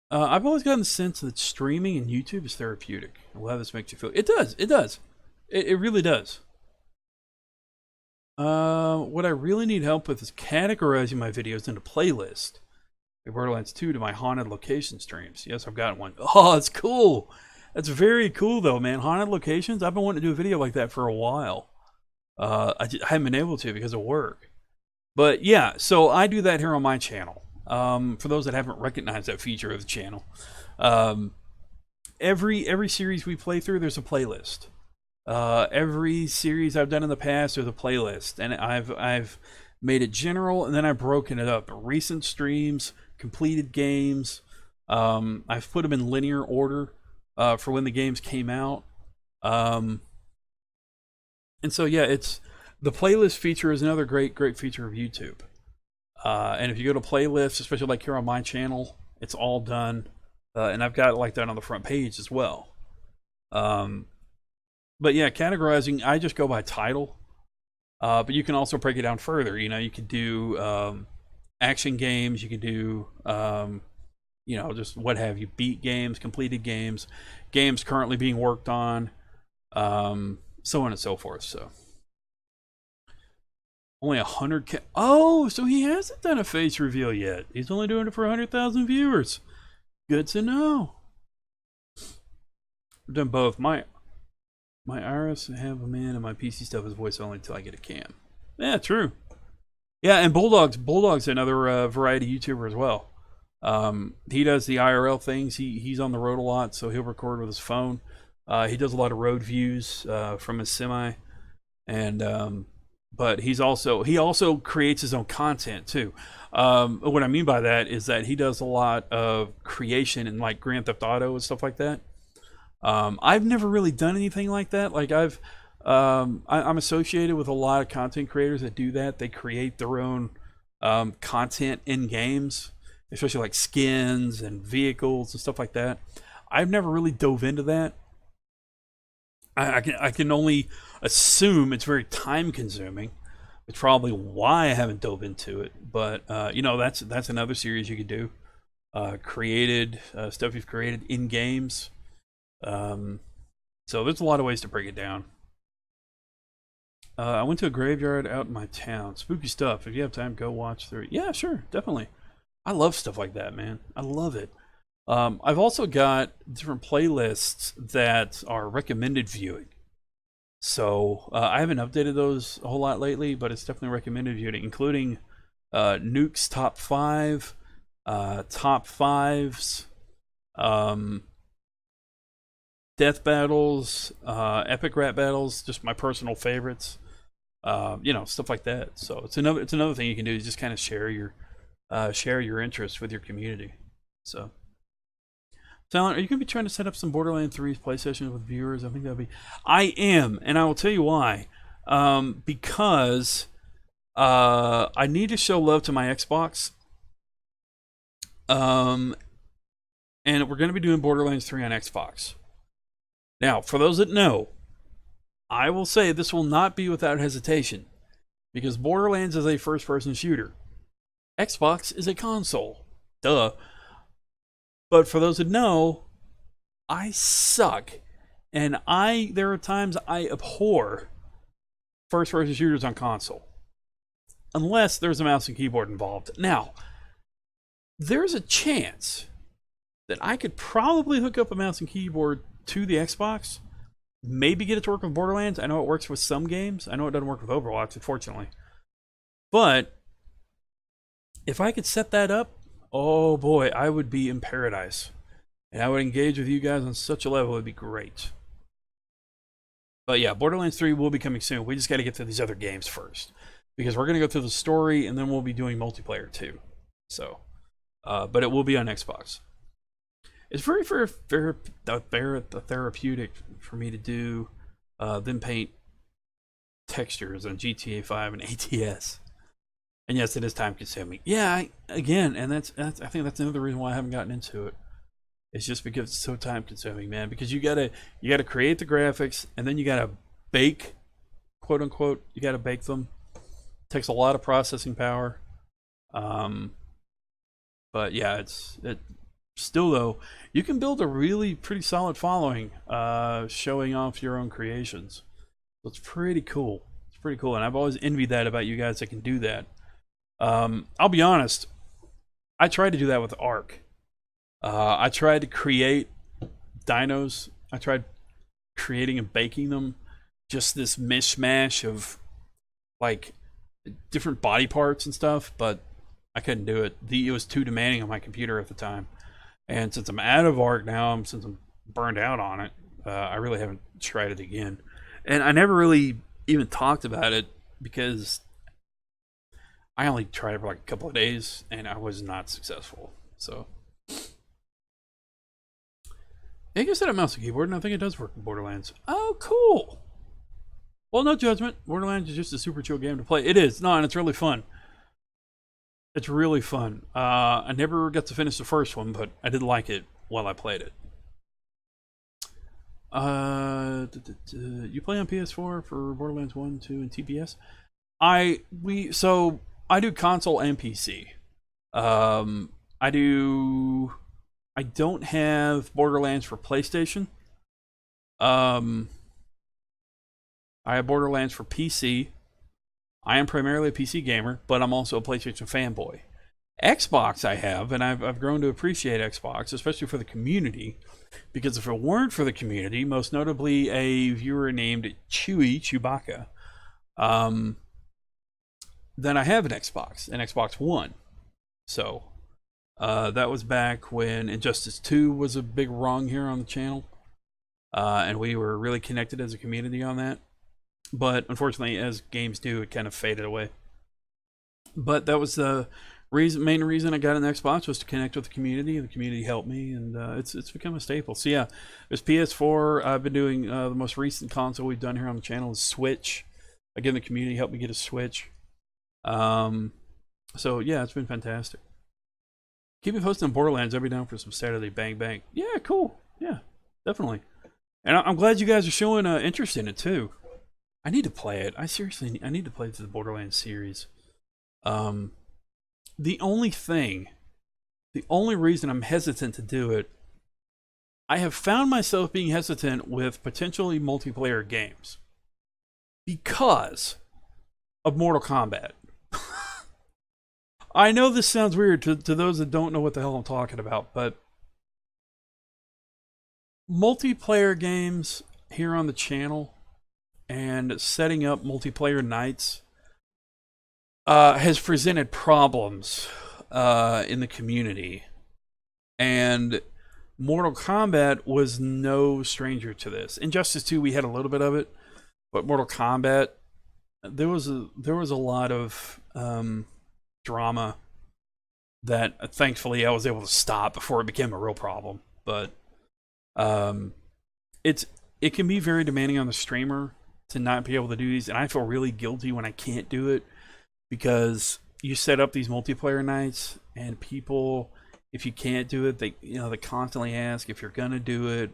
I've always gotten the sense that streaming and YouTube is therapeutic. Well, how this makes you feel. It does. It does. It really does. What I really need help with is categorizing my videos into playlist. Borderlands 2 to my haunted location streams. Yes, I've got one. Oh, that's cool. That's very cool, though, man. Haunted locations? I've been wanting to do a video like that for a while. I haven't been able to because of work. But, yeah, so I do that here on my channel. For those that haven't recognized that feature of the channel. Every series we play through, there's a playlist. Every series I've done in the past, there's a playlist. And I've made it general, and then I've broken it up. Recent streams, completed games. I've put them in linear order for when the games came out. And so, yeah, The playlist feature is another great feature of YouTube. And if you go to playlists, especially like here on my channel, it's all done. And I've got it like that on the front page as well. But yeah, categorizing, I just go by title. But you can also break it down further. You know, you could do action games. You could do, you know, just what have you, beat games, completed games, games currently being worked on, so on and so forth. So only 100K. Oh, so he hasn't done a face reveal yet. He's only doing it for 100,000 viewers. Good to know. I've done both. My iris have a man, and my PC stuff is voice only until I get a cam. Yeah, true. Yeah, and Bulldog's another variety YouTuber as well. He does the IRL things. He's on the road a lot, so he'll record with his phone. He does a lot of road views from his semi, and but he also creates his own content too. What I mean by that is that he does a lot of creation in like Grand Theft Auto and stuff like that. I've never really done anything like that. Like I'm associated with a lot of content creators that do that. They create their own content in games, especially like skins and vehicles and stuff like that. I've never really dove into that. I can only assume it's very time consuming. It's probably why I haven't dove into it. But you know, that's another series you could do. Created stuff you've created in games. So there's a lot of ways to break it down. I went to a graveyard out in my town. Spooky stuff. If you have time, go watch through it. Yeah, sure, definitely. I love stuff like that, man. I love it. I've also got different playlists that are recommended viewing. So I haven't updated those a whole lot lately, but it's definitely recommended viewing, including Nuke's top 5, top 5s, death battles, epic rap battles, just my personal favorites. You know, stuff like that. So it's another thing you can do is just kind of share your interests with your community. So, Talent, are you going to be trying to set up some Borderlands 3 play sessions with viewers? I think that'd be. I am, and I will tell you why. Because I need to show love to my Xbox. And we're going to be doing Borderlands 3 on Xbox. Now, for those that know, I will say this will not be without hesitation, because Borderlands is a first-person shooter. Xbox is a console. Duh. But for those that know, I suck. And there are times I abhor first-person shooters on console. Unless there's a mouse and keyboard involved. Now, there's a chance that I could probably hook up a mouse and keyboard to the Xbox. Maybe get it to work with Borderlands. I know it works with some games. I know it doesn't work with Overwatch, unfortunately. But if I could set that up, oh boy, I would be in paradise. And I would engage with you guys on such a level, it would be great. But yeah, Borderlands 3 will be coming soon. We just got to get through these other games first. Because we're going to go through the story, and then we'll be doing multiplayer too. So, but it will be on Xbox. It's very therapeutic for me to do then paint textures on GTA 5 and ATS. And yes, it is time consuming. Yeah, again, and that's I think that's another reason why I haven't gotten into it. It's just because it's so time consuming, man. Because you gotta create the graphics, and then you gotta bake, quote unquote. You gotta bake them. It takes a lot of processing power. But yeah, still though, you can build a really pretty solid following showing off your own creations. So it's pretty cool. It's pretty cool, and I've always envied that about you guys that can do that. I'll be honest, I tried to do that with Ark. I tried to create dinos. I tried creating and baking them. Just this mishmash of like different body parts and stuff, but I couldn't do it. It was too demanding on my computer at the time. And since I'm out of Ark now, since I'm burned out on it, I really haven't tried it again. And I never really even talked about it because I only tried it for like a couple of days and I was not successful. So I guess I set up mouse and keyboard, and I think it does work in Borderlands. Oh, cool. Well, no judgment. Borderlands is just a super chill game to play. It is. No, and it's really fun. It's really fun. I never got to finish the first one, but I did like it while I played it. You play on PS4 for Borderlands 1, 2, and TPS? I do console and PC. I do. I don't have Borderlands for PlayStation. I have Borderlands for PC. I am primarily a PC gamer, but I'm also a PlayStation fanboy. Xbox I have, and I've grown to appreciate Xbox, especially for the community, because if it weren't for the community, most notably a viewer named Chewbacca, then I have an Xbox One. So that was back when Injustice 2 was a big rung here on the channel, and we were really connected as a community on that. But unfortunately, as games do, it kind of faded away. But that was the main reason I got an Xbox, was to connect with the community. The community helped me, and it's become a staple. So yeah, there's PS4. I've been doing the most recent console we've done here on the channel is Switch. Again, the community helped me get a Switch. So yeah, it's been fantastic. Keep me posted on Borderlands. I'll be down for some Saturday bang bang. Yeah, cool. Yeah, definitely. And I'm glad you guys are showing interest in it too. I need to play it. I need to play the Borderlands series. The only reason I'm hesitant to do it, I have found myself being hesitant with potentially multiplayer games because of Mortal Kombat. I know this sounds weird to those that don't know what the hell I'm talking about, but multiplayer games here on the channel and setting up multiplayer nights has presented problems in the community. And Mortal Kombat was no stranger to this. Injustice 2, we had a little bit of it, but Mortal Kombat, there was a lot of drama that thankfully I was able to stop before it became a real problem. But it can be very demanding on the streamer to not be able to do these, and I feel really guilty when I can't do it, because you set up these multiplayer nights and people, if you can't do it, they constantly ask if you're gonna do it,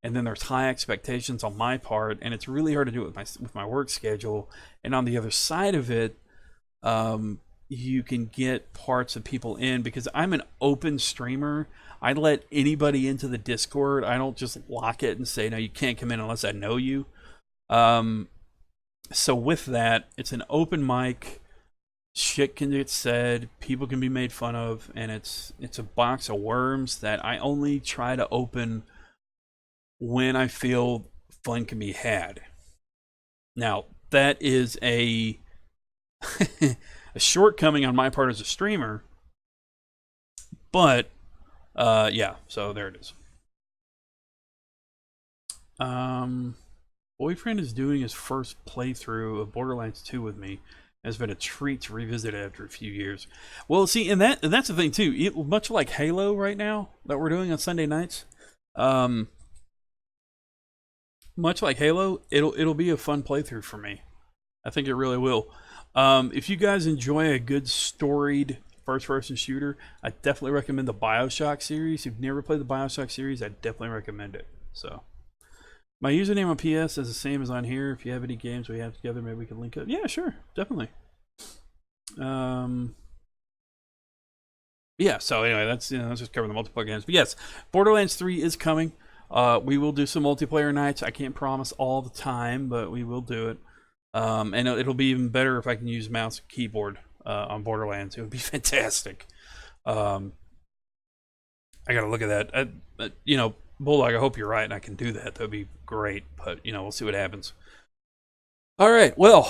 and then there's high expectations on my part, and it's really hard to do it with my work schedule. And on the other side of it, you can get parts of people in, because I'm an open streamer. I let anybody into the Discord. I don't just lock it and say, no, you can't come in unless I know you. So with that, it's an open mic. Shit can get said, people can be made fun of, and it's a box of worms that I only try to open when I feel fun can be had. Now, that is a a shortcoming on my part as a streamer, but yeah, so there it is. Boyfriend is doing his first playthrough of Borderlands 2 with me. It's been a treat to revisit it after a few years. Well, see, and that's the thing too. Much like Halo right now that we're doing on Sunday nights, much like Halo, it'll be a fun playthrough for me. I think it really will. If you guys enjoy a good storied first-person shooter, I definitely recommend the BioShock series. If you've never played the BioShock series, I definitely recommend it. So, my username on PS is the same as on here. If you have any games we have together, maybe we can link up. Yeah, sure, definitely. Yeah. So anyway, that's just covering the multiplayer games. But yes, Borderlands 3 is coming. We will do some multiplayer nights. I can't promise all the time, but we will do it. And it'll be even better if I can use mouse and keyboard on Borderlands. It would be fantastic. I gotta look at that. Bulldog, I hope you're right and I can do that. That'd be great. But we'll see what happens. All right. Well,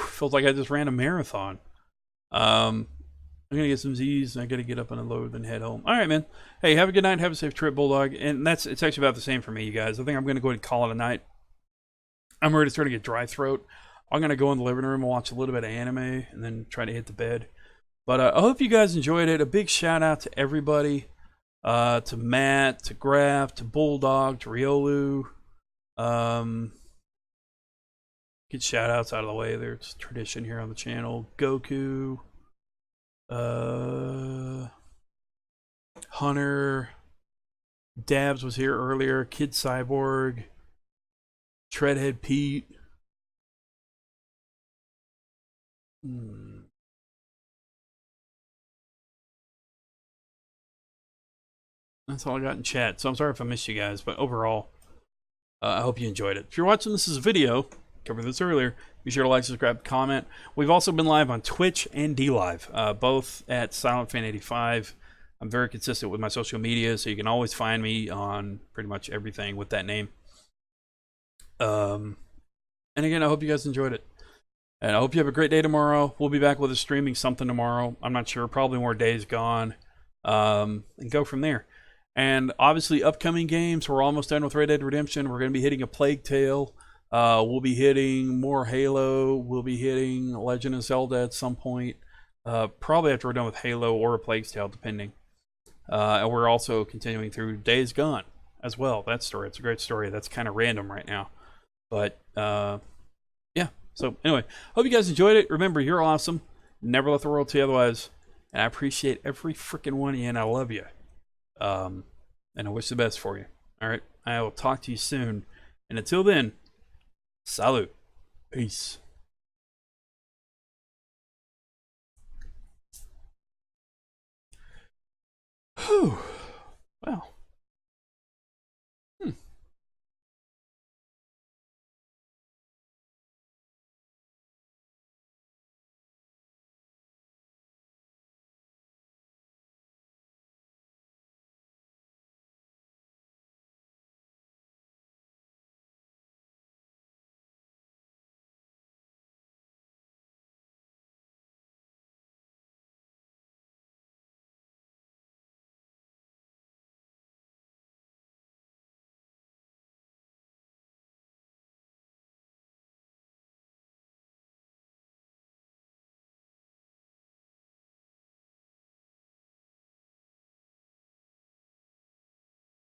feels like I just ran a marathon. I'm gonna get some Z's. I gotta get up and unload and head home. All right, man. Hey, have a good night. Have a safe trip, Bulldog. And it's actually about the same for me, you guys. I think I'm gonna go ahead and call it a night. I'm already starting to get dry throat. I'm going to go in the living room and watch a little bit of anime and then try to hit the bed. But I hope you guys enjoyed it. A big shout out to everybody. To Matt, to Graf, to Bulldog, to Riolu. Get shout outs out of the way. There's tradition here on the channel. Goku, Hunter, Dabs was here earlier. Kid Cyborg, Treadhead Pete. That's all I got in chat. So I'm sorry if I missed you guys, but overall, I hope you enjoyed it. If you're watching this as a video, covered this earlier, be sure to like, subscribe, comment. We've also been live on Twitch and DLive, both at SilentFan85. I'm very consistent with my social media, so you can always find me on pretty much everything with that name. And again, I hope you guys enjoyed it. And I hope you have a great day tomorrow. We'll be back with a streaming something tomorrow. I'm not sure, probably more Days Gone. And go from there. And obviously, upcoming games, we're almost done with Red Dead Redemption. We're going to be hitting a Plague Tale. We'll be hitting more Halo. We'll be hitting Legend of Zelda at some point. Probably after we're done with Halo or a Plague Tale, depending. And we're also continuing through Days Gone as well. That story, it's a great story. That's kind of random right now. But, yeah. So, anyway, hope you guys enjoyed it. Remember, you're awesome. Never let the world tell you otherwise. And I appreciate every freaking one of you, and I love you. And I wish the best for you. All right, I will talk to you soon. And until then, salute. Peace. Whew. Well.